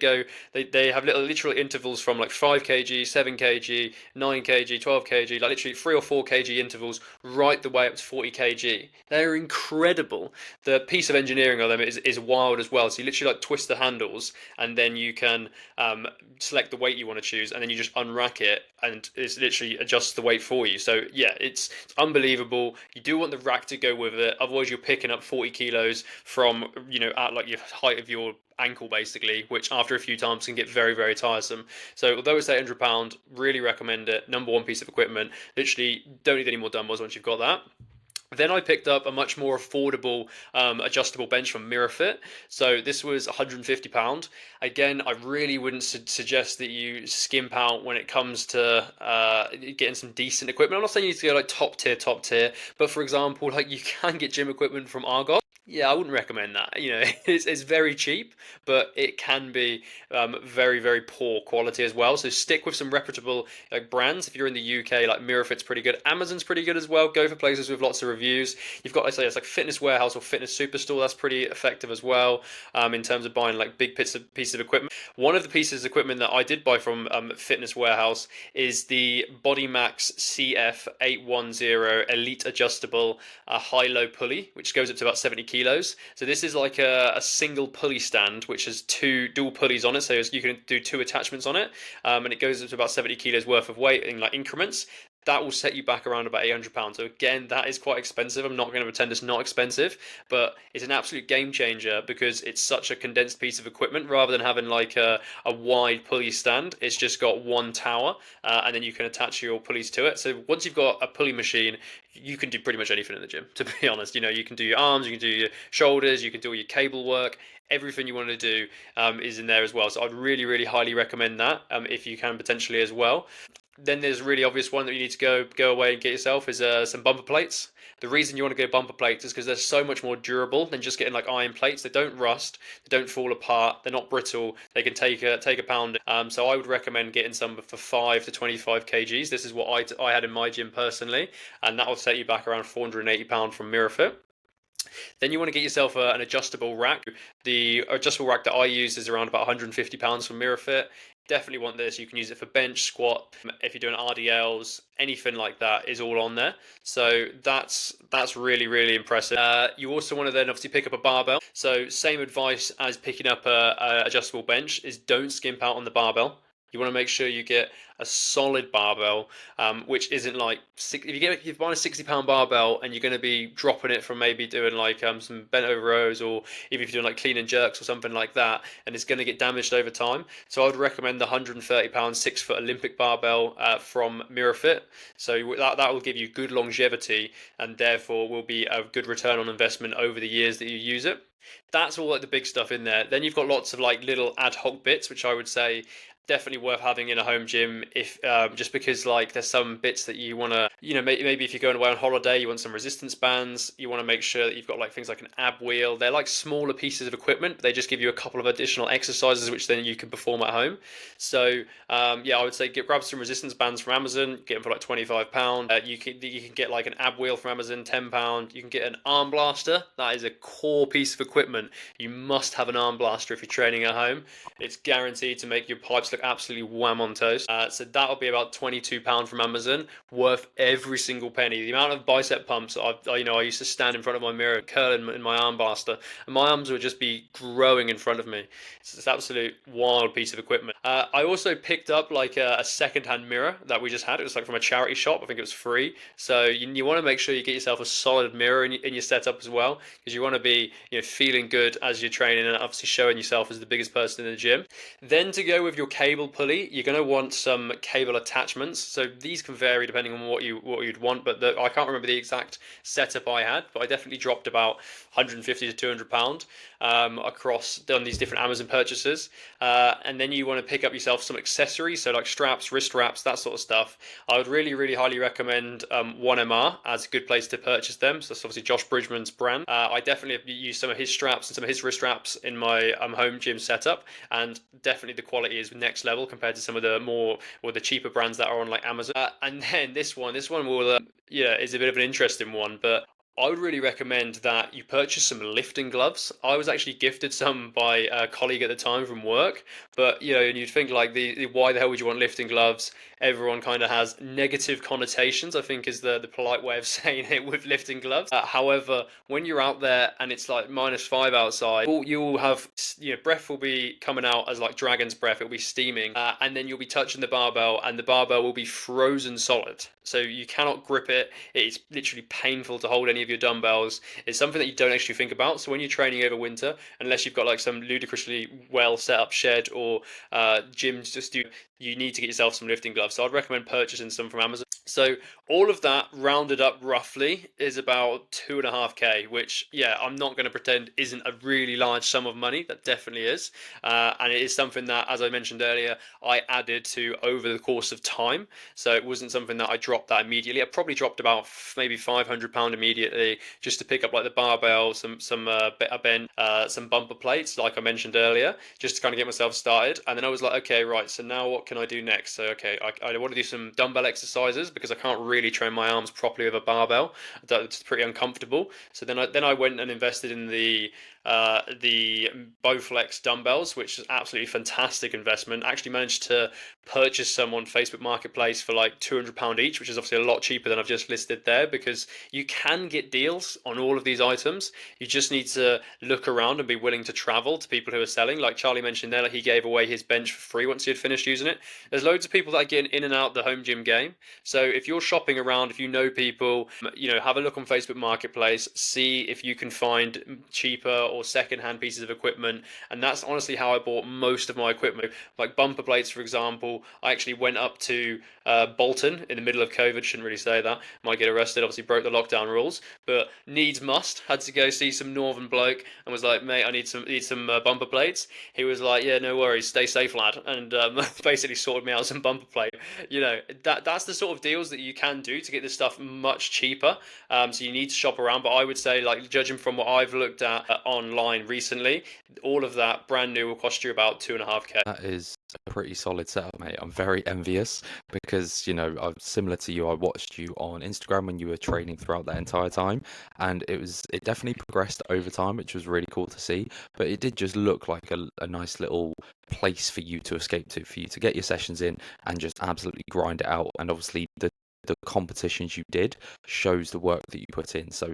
they have little literal intervals from like 5 kg, 7 kg, 9 kg, 12 kg, like literally 3 or 4 kg intervals right the way up to 40 kg. They're incredible. The piece of engineering on them is wild as well. So you literally like twist the handles, and then you can select the weight you want to choose, and then you just unrack it, and it's literally adjusts the weight for you. So yeah, it's unbelievable. You do want the rack to go with it, otherwise you're picking up 40 kilos from at like your height of your ankle basically, which after a few times can get very, very tiresome. So although it's £800, really recommend it. Number one piece of equipment. Literally don't need any more dumbbells once you've got that. Then I picked up a much more affordable adjustable bench from MiraFit. So this was £150. Again, I really wouldn't suggest that you skimp out when it comes to getting some decent equipment. I'm not saying you need to go like top tier, but for example, like you can get gym equipment from Argos. Yeah, I wouldn't recommend that. It's very cheap, but it can be very, very poor quality as well. So stick with some reputable like brands. If you're in the UK, like MiraFit's pretty good. Amazon's pretty good as well. Go for places with lots of reviews. You've got, I say, it's like Fitness Warehouse or Fitness Superstore. That's pretty effective as well in terms of buying like big pieces of equipment. One of the pieces of equipment that I did buy from Fitness Warehouse is the BodyMax CF810 Elite Adjustable High-Low Pulley, which goes up to about 70 kilos. So this is like a single pulley stand, which has two dual pulleys on it, so you can do two attachments on it, and it goes up to about 70 kilos worth of weight in like increments. That will set you back around about £800. So again, that is quite expensive. I'm not going to pretend it's not expensive, but it's an absolute game changer because it's such a condensed piece of equipment. Rather than having like a wide pulley stand, it's just got one tower, and then you can attach your pulleys to it. So once you've got a pulley machine, you can do pretty much anything in the gym, to be honest. You can do your arms, you can do your shoulders, you can do all your cable work. Everything you want to do is in there as well. So I'd really, really highly recommend that if you can potentially as well. Then there's a really obvious one that you need to go away and get yourself is some bumper plates. The reason you want to go bumper plates is because they're so much more durable than just getting like iron plates. They don't rust, they don't fall apart, they're not brittle. They can take a pound. So I would recommend getting some for 5 to 25 kgs. This is what I had in my gym personally, and that will set you back around £480 from MiraFit. Then you want to get yourself an adjustable rack. The adjustable rack that I use is around about £150 from MiraFit. Definitely want this. You can use it for bench, squat, if you're doing RDLs, anything like that is all on there. So that's really, really impressive. You also want to then obviously pick up a barbell. So same advice as picking up a adjustable bench is don't skimp out on the barbell. You want to make sure you get a solid barbell, which isn't like if you're buying a £60 barbell and you're going to be dropping it from maybe doing like some bent over rows, or if you're doing like clean and jerks or something like that, and it's going to get damaged over time. So I would recommend the £130 6-foot Olympic barbell from MiraFit. So that will give you good longevity and therefore will be a good return on investment over the years that you use it. That's all like the big stuff in there. Then you've got lots of like little ad hoc bits, which I would say definitely worth having in a home gym, if just because like there's some bits that you want to, maybe if you're going away on holiday, you want some resistance bands, you want to make sure that you've got like things like an ab wheel. They're like smaller pieces of equipment, but they just give you a couple of additional exercises which then you can perform at home. So yeah, I would say grab some resistance bands from Amazon, get them for like £25. You can get like an ab wheel from Amazon, £10. You can get an arm blaster. That is a core piece of equipment. You must have an arm blaster if you're training at home. It's guaranteed to make your pipes look absolutely wham on toast. So that'll be about £22 from Amazon, worth every single penny. The amount of bicep pumps I used to stand in front of my mirror, curling in my arm blaster, and my arms would just be growing in front of me. It's an absolute wild piece of equipment. I also picked up like a second-hand mirror that we just had. It was like from a charity shop. I think it was free. So you want to make sure you get yourself a solid mirror in your setup as well, because you want to be feeling good as you're training and obviously showing yourself as the biggest person in the gym. Then to go with your cable pulley, you're going to want some cable attachments. So these can vary depending on what you'd want, but I can't remember the exact setup I had, but I definitely dropped about 150 to £200 across on these different Amazon purchases. And then you want to pick up yourself some accessories, so like straps, wrist wraps, that sort of stuff. I would really, really highly recommend 1MR as a good place to purchase them. So that's obviously Josh Bridgman's brand. I definitely have used some of his straps and some of his wrist wraps in my home gym setup, and definitely the quality is next level compared to some of the more or the cheaper brands that are on like Amazon. And then this one will is a bit of an interesting one, but I would really recommend that you purchase some lifting gloves. I was actually gifted some by a colleague at the time from work, but and you'd think like the why the hell would you want lifting gloves? Everyone kind of has negative connotations, I think is the polite way of saying it with lifting gloves. However, when you're out there and it's like -5 outside, you'll have breath will be coming out as like dragon's breath. It'll be steaming, and then you'll be touching the barbell, and the barbell will be frozen solid. So you cannot grip it. It's literally painful to hold any of your dumbbells. It's something that you don't actually think about. So when you're training over winter, unless you've got like some ludicrously well set up shed or gym just you need to get yourself some lifting gloves. So I'd recommend purchasing some from Amazon. So all of that rounded up roughly is about 2.5k, which I'm not going to pretend isn't a really large sum of money. That definitely is, and it is something that, as I mentioned earlier, I added to over the course of time. So it wasn't something that I dropped that immediately. I probably dropped about maybe £500 immediately just to pick up like the barbell, some bumper plates, like I mentioned earlier, just to kind of get myself started. And then I was like, okay, right. So now what can I do next? So okay, I want to do some dumbbell exercises because I can't really train my arms properly with a barbell. That's pretty uncomfortable. So then I went and invested in the Bowflex dumbbells, which is absolutely fantastic investment. Actually managed to purchase some on Facebook Marketplace for like £200 each, which is obviously a lot cheaper than I've just listed there, because you can get deals on all of these items. You just need to look around and be willing to travel to people who are selling. Like Charlie mentioned there, like he gave away his bench for free once he had finished using it. There's loads of people that are getting in and out the home gym game. So if you're shopping around, if you know people, have a look on Facebook Marketplace, see if you can find cheaper or second-hand pieces of equipment. And that's honestly how I bought most of my equipment. Like bumper plates, for example, I actually went up to Bolton in the middle of COVID. Shouldn't really say that, might get arrested. Obviously broke the lockdown rules, but needs must, had to go see some northern bloke and was like, mate, I need some bumper plates. He was like, yeah, no worries, stay safe, lad, and basically sorted me out some bumper plate. That's the sort of deals that you can do to get this stuff much cheaper. So you need to shop around, but I would say, like, judging from what I've looked at online recently, all of that brand new will cost you about 2.5k. That is a pretty solid setup, mate. I'm very envious because, I'm similar to you. I watched you on Instagram when you were training throughout that entire time, and it definitely progressed over time, which was really cool to see. But it did just look like a nice little place for you to escape to, for you to get your sessions in and just absolutely grind it out. And obviously the competitions you did shows the work that you put in. So,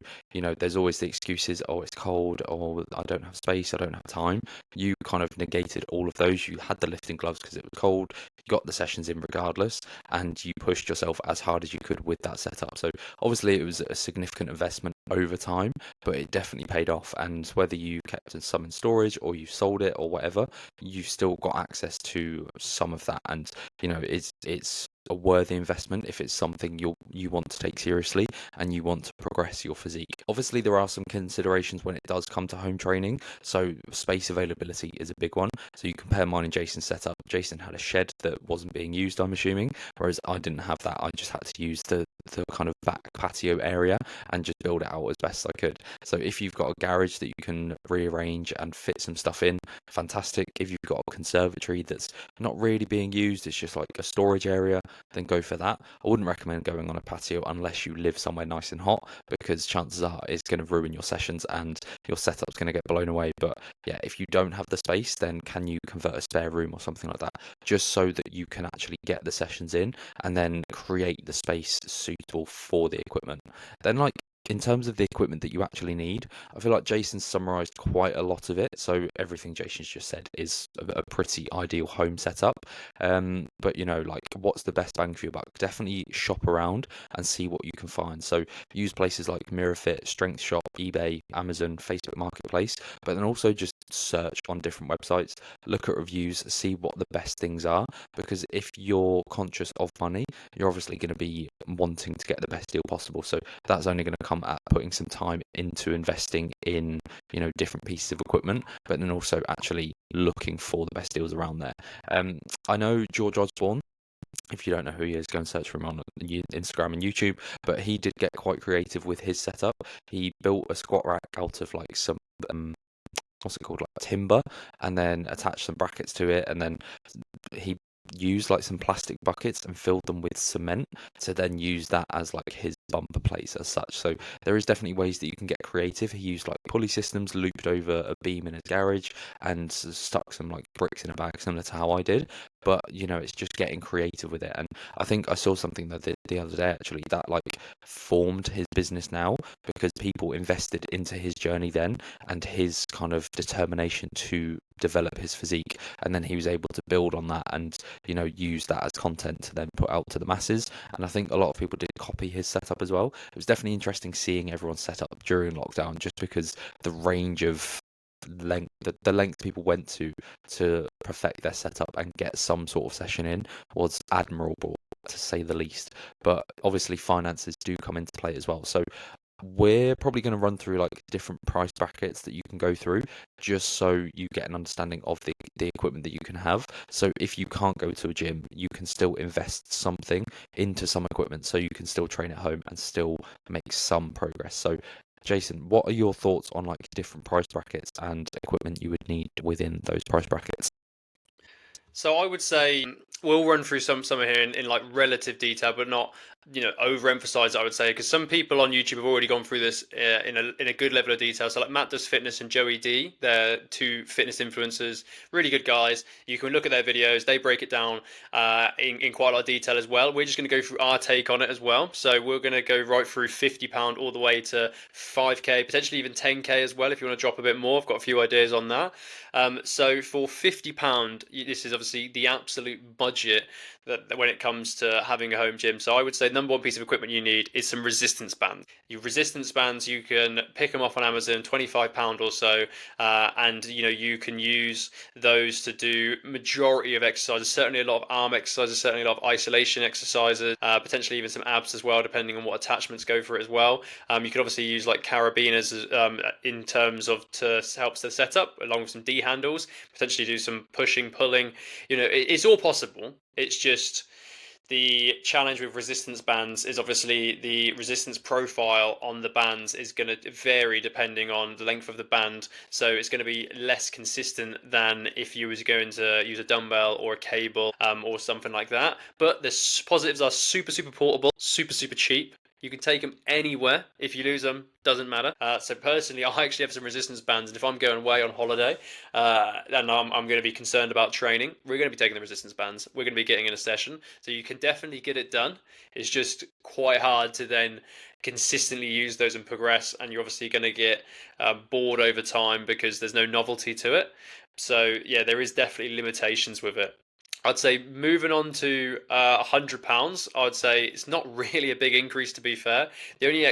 there's always the excuses, oh, it's cold, or I don't have space, I don't have time. You kind of negated all of those. You had the lifting gloves because it was cold, you got the sessions in regardless, and you pushed yourself as hard as you could with that setup. So obviously it was a significant investment over time, but it definitely paid off. And whether you kept some in storage or you sold it or whatever, you still got access to some of that. And it's a worthy investment if it's something you want to take seriously and you want to progress your physique. Obviously, there are some considerations when it does come to home training. So space availability is a big one. So you compare mine and Jason's setup. Jason had a shed that wasn't being used, I'm assuming, whereas I didn't have that. I just had to use the kind of back patio area and just build it out as best I could. So if you've got a garage that you can rearrange and fit some stuff in, fantastic. If you've got a conservatory that's not really being used, it's just like a storage area, then go for that. I wouldn't recommend going on a patio unless you live somewhere nice and hot, because chances are it's going to ruin your sessions and your setup's going to get blown away. But yeah, if you don't have the space, then can you convert a spare room or something like that, just so that you can actually get the sessions in and then create the space suitable for the equipment. Then, like, in terms of the equipment that you actually need, I feel like Jason summarized quite a lot of it. So everything Jason's just said is a pretty ideal home setup. But like, what's the best bang for your buck? Definitely shop around and see what you can find. So use places like MirrorFit, Strength Shop, eBay, Amazon, Facebook Marketplace, but then also just search on different websites, look at reviews, see what the best things are. Because if you're conscious of money, you're obviously going to be wanting to get the best deal possible. So that's only going to come at putting some time into investing in different pieces of equipment, but then also actually looking for the best deals around there. I know George Osborne. If you don't know who he is, go and search for him on Instagram and YouTube. But he did get quite creative with his setup. He built a squat rack out of like some what's it called, like timber, and then attached some brackets to it, and then he used like some plastic buckets and filled them with cement to then use that as like his bumper plates as such. So there is definitely ways that you can get creative. He used like pulley systems, looped over a beam in his garage, and stuck some like bricks in a bag, similar to how I did. But it's just getting creative with it. And I think I saw something that the other day actually that like formed his business now, because people invested into his journey then and his kind of determination to develop his physique, and then he was able to build on that and use that as content to then put out to the masses. And I think a lot of people did copy his setup as well. It was definitely interesting seeing everyone set up during lockdown, just because the range of length the length people went to perfect their setup and get some sort of session in was admirable, to say the least. But obviously finances do come into play as well. So we're probably going to run through like different price brackets that you can go through, just so you get an understanding of the equipment that you can have. So if you can't go to a gym, you can still invest something into some equipment, so you can still train at home and still make some progress. So Jason, what are your thoughts on like different price brackets and equipment you would need within those price brackets? So I would say we'll run through some here in like relative detail, but not overemphasize it, I would say, because some people on YouTube have already gone through this in a good level of detail. So like Matt Does Fitness and Joey D, they're two fitness influencers, really good guys. You can look at their videos; they break it down in quite a lot of detail as well. We're just going to go through our take on it as well. So we're going to go right through £50 all the way to 5k, potentially even 10k as well if you want to drop a bit more. I've got a few ideas on that. So for £50, this is obviously the absolute budget that when it comes to having a home gym. So I would say number one piece of equipment you need is some resistance bands. Your resistance bands, you can pick them up on Amazon, £25 or so, and you can use those to do majority of exercises. Certainly a lot of arm exercises, certainly a lot of isolation exercises, potentially even some abs as well, depending on what attachments go for it as well. You can obviously use like carabiners in terms of to help the setup, along with some D handles, potentially do some pushing, pulling. It's all possible. It's just the challenge with resistance bands is obviously the resistance profile on the bands is going to vary depending on the length of the band. So it's going to be less consistent than if you was going to use a dumbbell or a cable or something like that. But the positives are super, super portable, super, super cheap. You can take them anywhere. If you lose them, doesn't matter. So personally, I actually have some resistance bands, and if I'm going away on holiday, and I'm going to be concerned about training, we're going to be taking the resistance bands. We're going to be getting in a session, so you can definitely get it done. It's just quite hard to then consistently use those and progress, and you're obviously going to get bored over time because there's no novelty to it. So yeah, there is definitely limitations with it. I'd say moving on to £100, I'd say it's not really a big increase to be fair. The only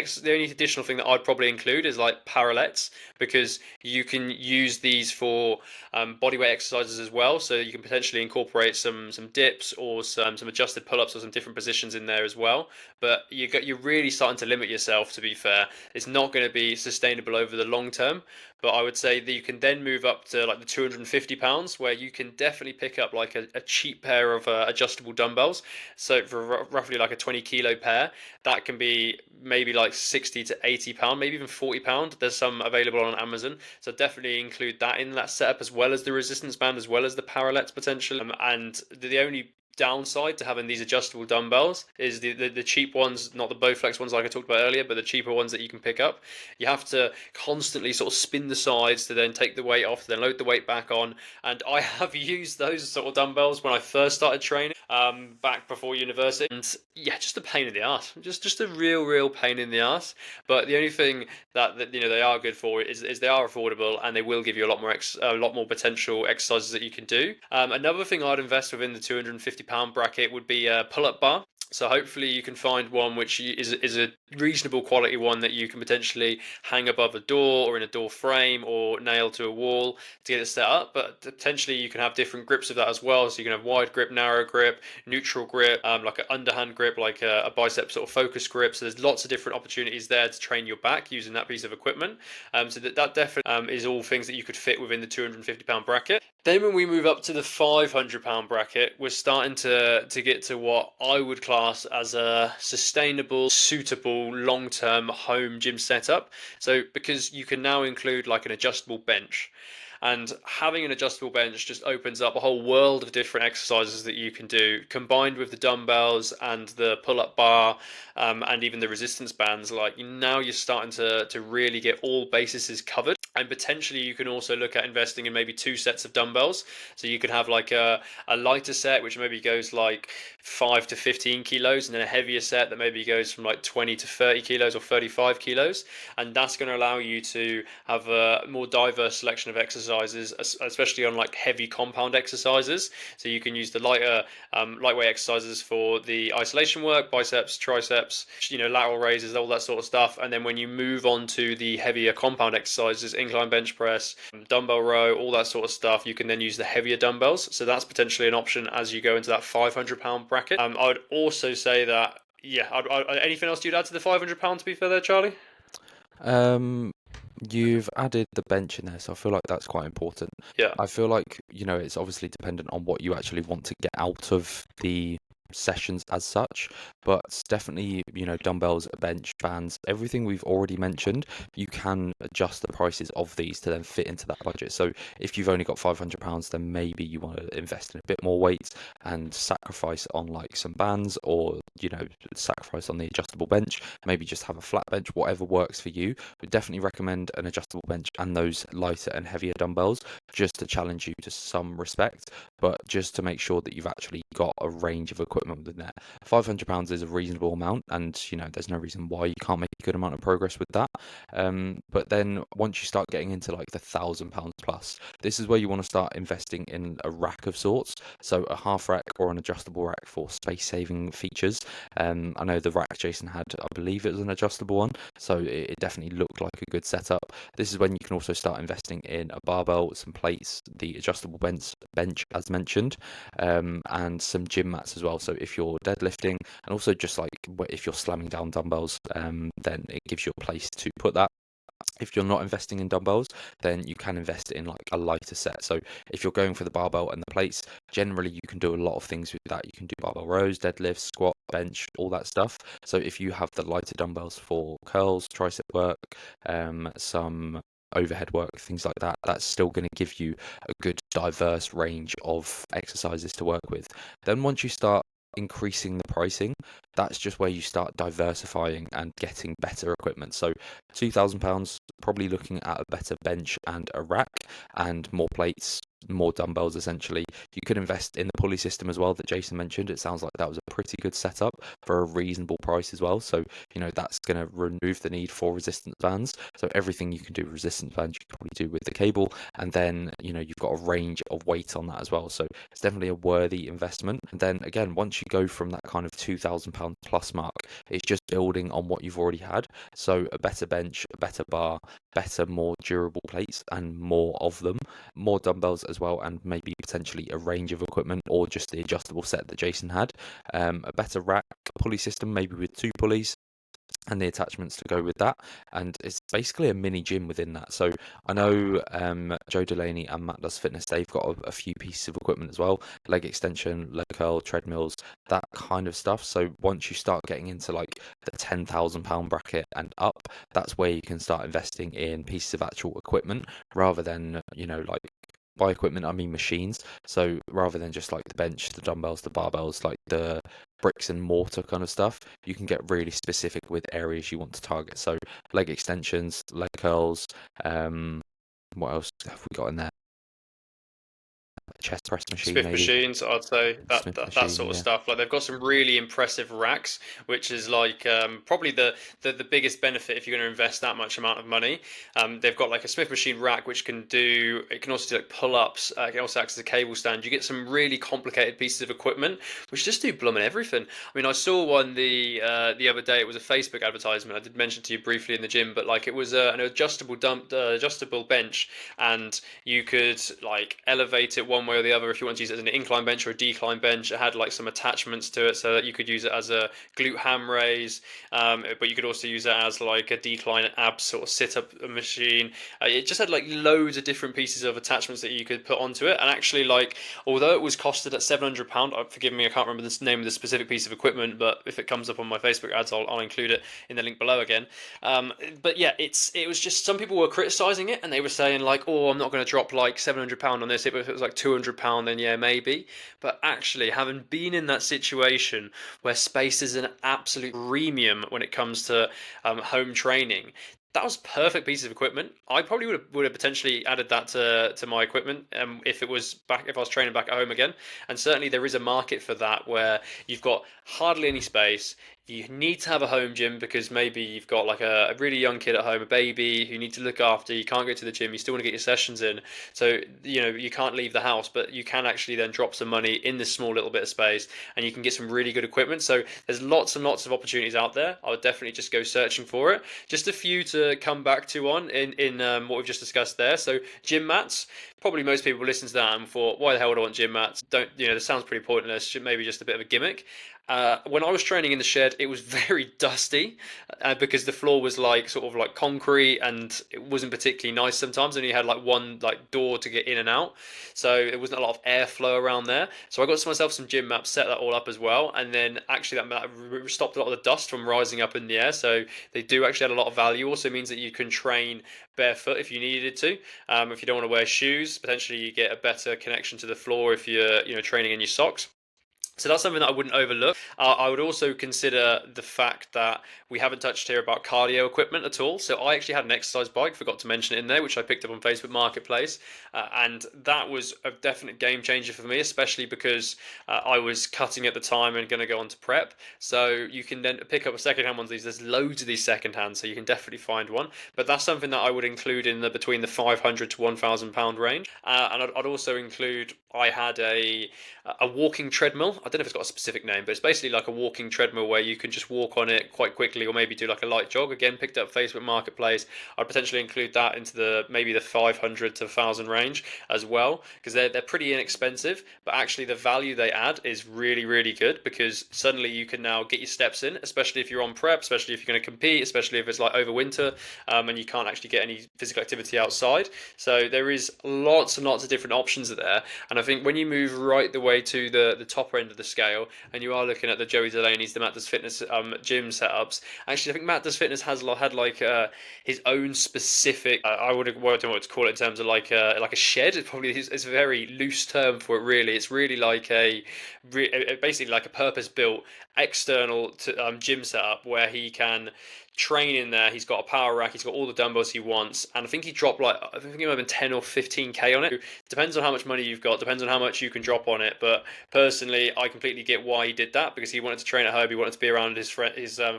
additional thing that I'd probably include is like parallettes, because you can use these for bodyweight exercises as well. So you can potentially incorporate some dips or some adjusted pull-ups or some different positions in there as well. But you're really starting to limit yourself. To be fair, it's not going to be sustainable over the long term. But I would say that you can then move up to like the £250, where you can definitely pick up like a cheap pair of adjustable dumbbells. So for roughly like a 20 kilo pair, that can be maybe like 60 to £80, maybe even £40. There's some available on Amazon. So definitely include that in that setup, as well as the resistance band, as well as the parallettes potentially. And the only downside to having these adjustable dumbbells is the cheap ones, not the Bowflex ones like I talked about earlier, but the cheaper ones that you can pick up. You have to constantly sort of spin the sides to then take the weight off, then load the weight back on. And I have used those sort of dumbbells when I first started training, back before university. And yeah, just a pain in the ass. Just a real pain in the ass. But the only thing that they are good for is they are affordable, and they will give you a lot more potential exercises that you can do. Another thing I'd invest within the £250 bracket would be a pull-up bar. So hopefully you can find one which is a reasonable quality one that you can potentially hang above a door or in a door frame or nail to a wall to get it set up. But potentially you can have different grips of that as well. So you can have wide grip, narrow grip, neutral grip, like an underhand grip, like a bicep sort of focus grip. So there's lots of different opportunities there to train your back using that piece of equipment. So that definitely is all things that you could fit within the £250 bracket. Then when we move up to the £500 bracket, we're starting to get to what I would class as a sustainable, suitable, long-term home gym setup. So because you can now include like an adjustable bench. And having an adjustable bench just opens up a whole world of different exercises that you can do, combined with the dumbbells and the pull-up bar, and even the resistance bands. Like now you're starting to really get all bases covered. And potentially you can also look at investing in maybe two sets of dumbbells. So you could have like a lighter set, which maybe goes like 5 to 15 kilos, and then a heavier set that maybe goes from like 20 to 30 kilos or 35 kilos. And that's going to allow you to have a more diverse selection of exercises, especially on like heavy compound exercises. So you can use the lightweight exercises for the isolation work, biceps, triceps, lateral raises, all that sort of stuff. And then when you move on to the heavier compound exercises, incline bench press, dumbbell row, all that sort of stuff, you can then use the heavier dumbbells. So that's potentially an option as you go into that £500 bracket. I would also say that, yeah, anything else you'd add to the £500 to be fair there, Charlie? Um, you've added the bench in there, so I feel like that's quite important. Yeah. I feel like, it's obviously dependent on what you actually want to get out of the sessions as such, but definitely, dumbbells, bench, bands, everything we've already mentioned, you can adjust the prices of these to then fit into that budget. So if you've only got £500, then maybe you want to invest in a bit more weight and sacrifice on like some bands, or sacrifice on the adjustable bench, maybe just have a flat bench, whatever works for you. Would definitely recommend an adjustable bench and those lighter and heavier dumbbells, just to challenge you to some respect, but just to make sure that you've actually got a range of equipment within there. £500 is a reasonable amount, and there's no reason why you can't make a good amount of progress with that. But then once you start getting into like the £1,000 plus, this is where you want to start investing in a rack of sorts. So a half rack or an adjustable rack for space saving features. I know the rack Jason had, I believe it was an adjustable one, so it definitely looked like a good setup. This is when you can also start investing in a barbell, some plates, the adjustable bench as mentioned, and some gym mats as well. So if you're deadlifting, and also just like if you're slamming down dumbbells, then it gives you a place to put that. If you're not investing in dumbbells, then you can invest in like a lighter set. So if you're going for the barbell and the plates, generally you can do a lot of things with that. You can do barbell rows, deadlifts, squat, bench, all that stuff. So if you have the lighter dumbbells for curls, tricep work, some overhead work, things like that, that's still going to give you a good diverse range of exercises to work with. Then once you start increasing the pricing, that's just where you start diversifying and getting better equipment. So £2,000, probably looking at a better bench and a rack and more plates, more dumbbells essentially. You could invest in the pulley system as well that Jason mentioned. It sounds like that was a pretty good setup for a reasonable price as well. So, that's going to remove the need for resistance bands. So everything you can do with resistance bands, you can probably do with the cable. And then, you've got a range of weight on that as well. So it's definitely a worthy investment. And then again, once you go from that kind of £2,000 plus mark, it's just building on what you've already had. So a better bench, a better bar, better, more durable plates and more of them, more dumbbells as well, and maybe potentially a range of equipment or just the adjustable set that Jason had. A better rack pulley system, maybe with 2 pulleys and the attachments to go with that, and it's basically a mini gym within that. So I know Joe Delaney and Matt Does Fitness, they've got a few pieces of equipment as well, leg extension, leg curl, treadmills, that kind of stuff. So once you start getting into like the £10,000 bracket and up, that's where you can start investing in pieces of actual equipment rather than like, by equipment I mean machines. So rather than just like the bench, the dumbbells, the barbells, like the bricks and mortar kind of stuff, you can get really specific with areas you want to target. So leg extensions, leg curls, what else have we got in there? Chest press machine, Smith maybe. machines, I'd say Smith that machine, sort of yeah. stuff. Like they've got some really impressive racks, which is like probably the biggest benefit if you're going to invest that much amount of money. They've got like a Smith machine rack, which can also do like pull-ups. It can also act as a cable stand. You get some really complicated pieces of equipment, which just do blooming everything. I mean, I saw one the other day. It was a Facebook advertisement. I did mention to you briefly in the gym, but like it was an adjustable bench, and you could like elevate it one way or the other if you want to use it as an incline bench or a decline bench. It had like some attachments to it so that you could use it as a glute ham raise, but you could also use it as like a decline abs sort of sit up machine. It just had like loads of different pieces of attachments that you could put onto it, and actually like although it was costed at £700, forgive me, I can't remember the name of the specific piece of equipment, but if it comes up on my Facebook ads, I'll include it in the link below again. But yeah, it was just some people were criticizing it and they were saying like, oh, I'm not going to drop like £700 on this. If it was like £200, then yeah, maybe. But actually, having been in that situation where space is an absolute premium when it comes to home training, that was perfect piece of equipment. I probably would have potentially added that to my equipment if I was training back at home again. And certainly there is a market for that where you've got hardly any space. You need to have a home gym because maybe you've got like a really young kid at home, a baby who you need to look after. You can't go to the gym. You still want to get your sessions in. So, you can't leave the house, but you can actually then drop some money in this small little bit of space and you can get some really good equipment. So there's lots and lots of opportunities out there. I would definitely just go searching for it. Just a few to come back to on in what we've just discussed there. So gym mats, probably most people listen to that and thought, why the hell would I want gym mats? Don't, this sounds pretty pointless. Maybe just a bit of a gimmick. When I was training in the shed, it was very dusty because the floor was like sort of like concrete and it wasn't particularly nice sometimes. And you had like one like door to get in and out, so there wasn't a lot of airflow around there. So I got myself some gym mats, set that all up as well, and then actually that stopped a lot of the dust from rising up in the air. So they do actually add a lot of value. Also means that you can train barefoot if you needed to. If you don't want to wear shoes, potentially you get a better connection to the floor if you're training in your socks. So that's something that I wouldn't overlook. I would also consider the fact that we haven't touched here about cardio equipment at all. So I actually had an exercise bike, forgot to mention it in there, which I picked up on Facebook Marketplace. And that was a definite game changer for me, especially because I was cutting at the time and going to go on to prep. So you can then pick up a secondhand one of these. There's loads of these secondhand, so you can definitely find one. But that's something that I would include in between the £500 to £1,000 range. And I'd also include, I had a walking treadmill. I don't know if it's got a specific name, but it's basically like a walking treadmill where you can just walk on it quite quickly or maybe do like a light jog. Again, picked up Facebook Marketplace. I'd potentially include that into maybe the 500 to 1,000 range as well, because they're pretty inexpensive, but actually the value they add is really, really good because suddenly you can now get your steps in, especially if you're on prep, especially if you're going to compete, especially if it's like over winter and you can't actually get any physical activity outside. So there is lots and lots of different options there. And I think when you move right the way to the top end of the scale and you are looking at the Joey Delaney's, the Matt Does Fitness gym setups, actually I think Matt Does Fitness had like his own specific, I don't know what to call it in terms of like a shed. It's a very loose term for it really. It's really like basically like a purpose built external to, gym setup where he can train in there. He's got a power rack. He's got all the dumbbells he wants, and I think he dropped like I think it might have been 10 or 15K on it. Depends on how much money you've got. Depends on how much you can drop on it. But personally, I completely get why he did that because he wanted to train at home. He wanted to be around his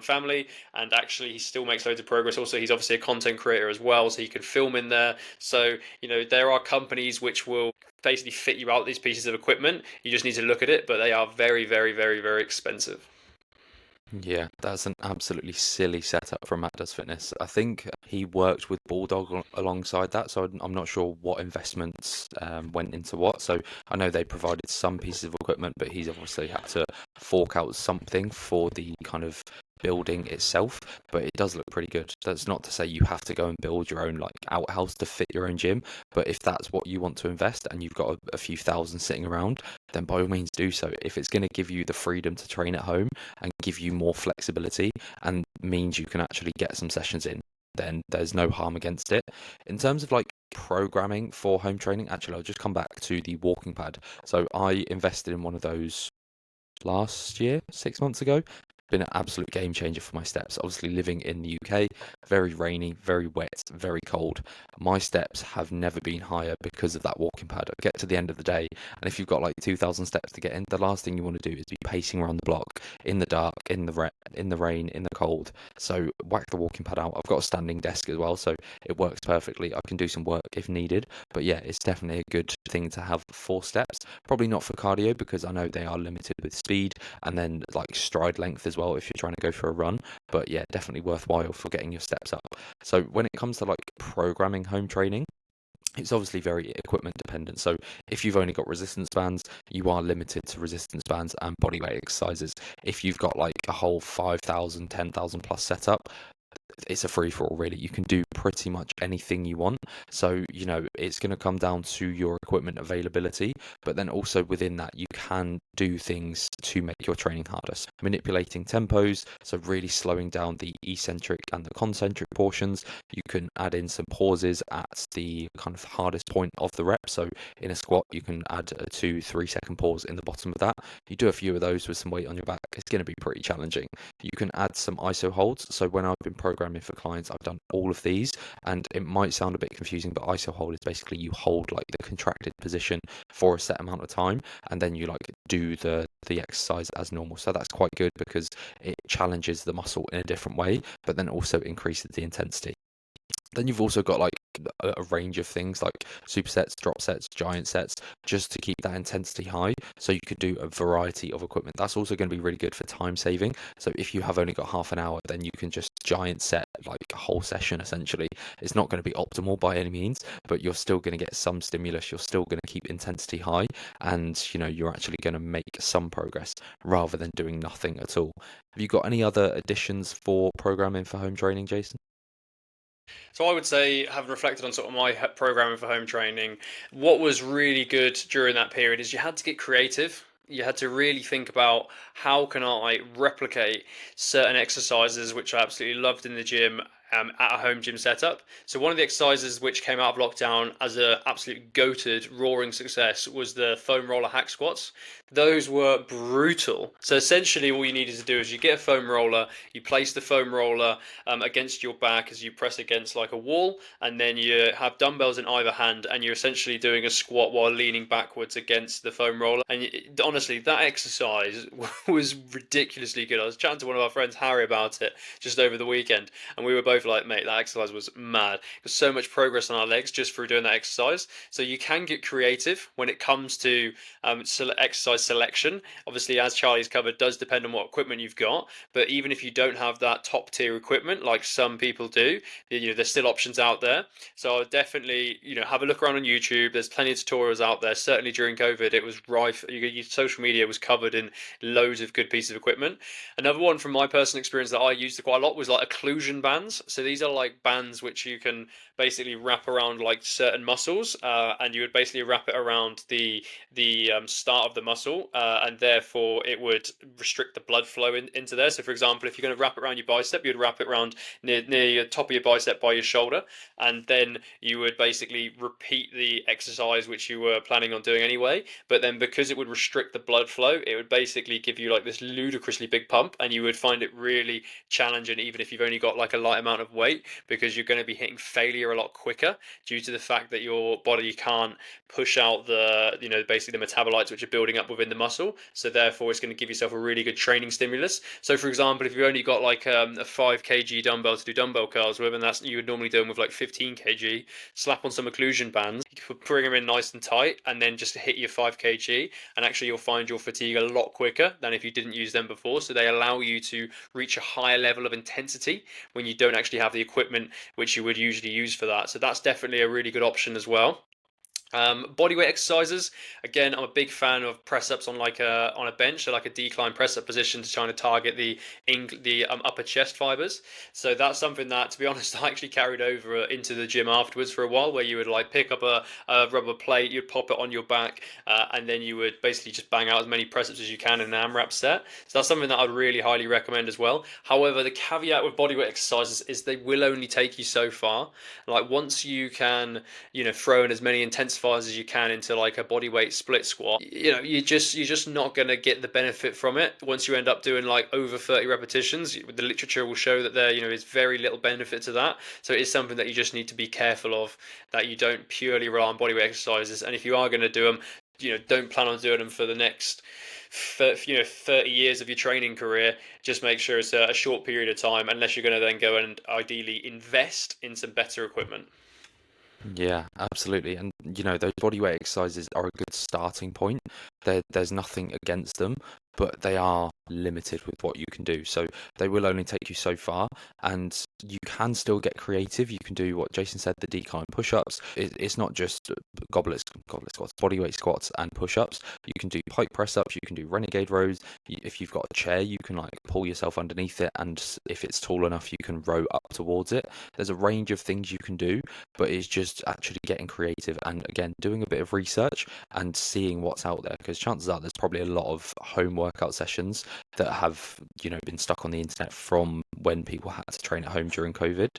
family, and actually he still makes loads of progress. Also, he's obviously a content creator as well, so he can film in there. So there are companies which will basically fit you out these pieces of equipment. You just need to look at it, but they are very, very, very, very expensive. Yeah, that's an absolutely silly setup from Matt Does Fitness. I think he worked with Bulldog alongside that, so I'm not sure what investments went into what. So I know they provided some pieces of equipment, but he's obviously had to fork out something for the kind of building itself, but it does look pretty good. That's not to say you have to go and build your own like outhouse to fit your own gym, but if that's what you want to invest and you've got a few thousand sitting around, then by all means do so. If it's going to give you the freedom to train at home and give you more flexibility and means you can actually get some sessions in, then there's no harm against it. In terms of like programming for home training, actually, I'll just come back to the walking pad. So I invested in one of those last year, 6 months ago. Been an absolute game changer for my steps. Obviously, living in the UK, very rainy, very wet, very cold. My steps have never been higher because of that walking pad. I get to the end of the day, and if you've got like 2,000 steps to get in, the last thing you want to do is be pacing around the block in the dark, in the rain, in the cold. So whack the walking pad out. I've got a standing desk as well, so it works perfectly. I can do some work if needed. But yeah, it's definitely a good thing to have for steps. Probably not for cardio because I know they are limited with speed and then like stride length as well if you're trying to go for a run. But yeah, definitely worthwhile for getting your steps up. So when it comes to like programming home training, it's obviously very equipment dependent. So if you've only got resistance bands, you are limited to resistance bands and bodyweight exercises. If you've got like a whole 5,000, 10,000 plus setup, it's a free for all, really. You can do pretty much anything you want. So, it's going to come down to your equipment availability, but then also within that, you can do things to make your training harder. So manipulating tempos, so really slowing down the eccentric and the concentric portions. You can add in some pauses at the kind of hardest point of the rep. So in a squat, you can add a 2-3 second pause in the bottom of that. You do a few of those with some weight on your back, it's going to be pretty challenging. You can add some ISO holds. So when I've been programming for clients, I've done all of these, and it might sound a bit confusing, but ISO hold is basically you hold like the contracted position for a set amount of time, and then you like do the exercise as normal. So that's quite good because it challenges the muscle in a different way, but then also increases the intensity. Then you've also got like a range of things like supersets, drop sets, giant sets, just to keep that intensity high. So you could do a variety of equipment. That's also going to be really good for time saving. So if you have only got half an hour, then you can just giant set like a whole session essentially. It's not going to be optimal by any means, but you're still going to get some stimulus. You're still going to keep intensity high, and you're actually going to make some progress rather than doing nothing at all. Have you got any other additions for programming for home training, Jason? So I would say, having reflected on sort of my programming for home training, what was really good during that period is you had to get creative. You had to really think about how can I replicate certain exercises which I absolutely loved in the gym at a home gym setup. So one of the exercises which came out of lockdown as an absolute goated, roaring success was the foam roller hack squats. Those were brutal. So essentially all you needed to do is you get a foam roller, you place the foam roller against your back as you press against like a wall, and then you have dumbbells in either hand, and you're essentially doing a squat while leaning backwards against the foam roller. And honestly, that exercise was ridiculously good. I was chatting to one of our friends, Harry, about it just over the weekend, and we were both like, mate, that exercise was mad. There's so much progress on our legs just through doing that exercise. So you can get creative when it comes to exercise selection. Obviously, as Charlie's covered, does depend on what equipment you've got. But even if you don't have that top tier equipment, like some people do, there's still options out there. So I would definitely, have a look around on YouTube. There's plenty of tutorials out there. Certainly during COVID, it was rife. Your social media was covered in loads of good pieces of equipment. Another one from my personal experience that I used quite a lot was like occlusion bands. So these are like bands which you can basically wrap around like certain muscles, and you would basically wrap it around the start of the muscle, and therefore it would restrict the blood flow into there. So, for example, if you're going to wrap it around your bicep, you'd wrap it around near your top of your bicep by your shoulder, and then you would basically repeat the exercise which you were planning on doing anyway. But then because it would restrict the blood flow, it would basically give you like this ludicrously big pump, and you would find it really challenging even if you've only got like a light amount of weight, because you're going to be hitting failure a lot quicker due to the fact that your body can't push out the, basically the metabolites which are building up within the muscle. So therefore it's going to give yourself a really good training stimulus. So for example, if you've only got like a 5 kg dumbbell to do dumbbell curls with, and that's you would normally do them with like 15 kg, slap on some occlusion bands, bring them in nice and tight, and then just hit your 5 kg, and actually you'll find your fatigue a lot quicker than if you didn't use them before. So they allow you to reach a higher level of intensity when you don't actually have the equipment which you would usually use for that. So that's definitely a really good option as well. Bodyweight exercises. Again, I'm a big fan of press ups on a bench, so like a decline press up position, to trying to target the upper chest fibers. So that's something that, to be honest, I actually carried over into the gym afterwards for a while, where you would like pick up a rubber plate, you'd pop it on your back, and then you would basically just bang out as many press ups as you can in an AMRAP set. So that's something that I'd really highly recommend as well. However, the caveat with bodyweight exercises is they will only take you so far. Like once you can, throw in as many intensifiers as you can into like a body weight split squat, you're just not going to get the benefit from it once you end up doing like over 30 repetitions. The literature will show that there is very little benefit to that. So it is something that you just need to be careful of, that you don't purely rely on body weight exercises. And if you are going to do them, don't plan on doing them for the next 30 years of your training career. Just make sure it's a short period of time, unless you're going to then go and ideally invest in some better equipment. Yeah, absolutely. And those bodyweight exercises are a good starting point. There's nothing against them, but they are limited with what you can do. So they will only take you so far, and you can still get creative. You can do what Jason said, the decline push-ups. It's not just goblet squats, bodyweight squats and push-ups. You can do pike press-ups, you can do renegade rows. If you've got a chair, you can like pull yourself underneath it, and if it's tall enough, you can row up towards it. There's a range of things you can do, but it's just actually getting creative and, again, doing a bit of research and seeing what's out there, because chances are there's probably a lot of home workout sessions that have been stuck on the internet from when people had to train at home during COVID.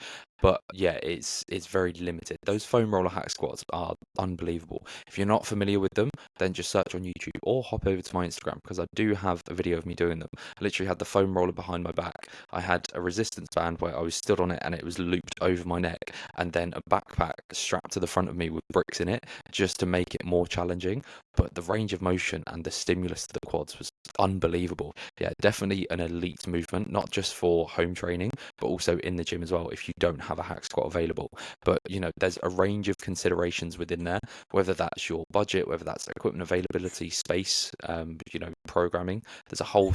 But yeah, it's very limited. Those foam roller hack squats are unbelievable. If you're not familiar with them, then just search on YouTube or hop over to my Instagram, because I do have a video of me doing them. I literally had the foam roller behind my back. I had a resistance band where I was stood on it and it was looped over my neck, and then a backpack strapped to the front of me with bricks in it, just to make it more challenging. But the range of motion and the stimulus to the quads was unbelievable. Yeah, definitely an elite movement, not just for home training, but also in the gym as well, if you don't have a hack squat available. But there's a range of considerations within there, whether that's your budget, whether that's equipment availability, space, programming. There's a whole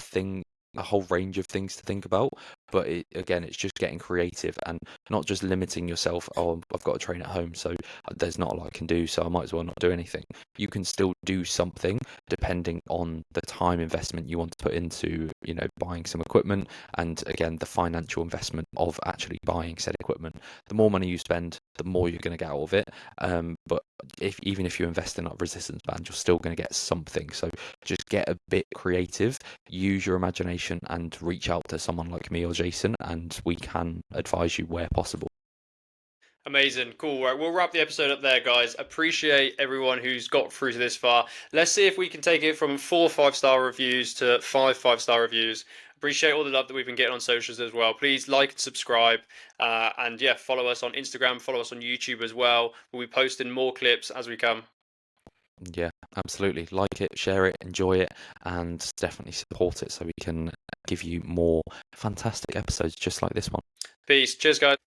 range of things to think about. But again, it's just getting creative and not just limiting yourself. Oh, I've got to train at home, so there's not a lot I can do, so I might as well not do anything. You can still do something depending on the time investment you want to put into, buying some equipment, and again, the financial investment of actually buying said equipment. The more money you spend, the more you're going to get out of it. But even if you invest in a resistance band, you're still going to get something. So just get a bit creative, use your imagination, and reach out to someone like me or Jason, and we can advise you where possible. Amazing, cool. Right, we'll wrap the episode up there, guys. Appreciate everyone who's got through to this far. Let's see if we can take it from 4 5-star reviews to 5 5-star reviews. Appreciate all the love that we've been getting on socials as well. Please like and subscribe, and yeah, follow us on Instagram, follow us on YouTube as well. We'll be posting more clips as we come. Yeah, absolutely. Like it, share it, enjoy it, and definitely support it so we can give you more fantastic episodes just like this one. Peace. Cheers, guys.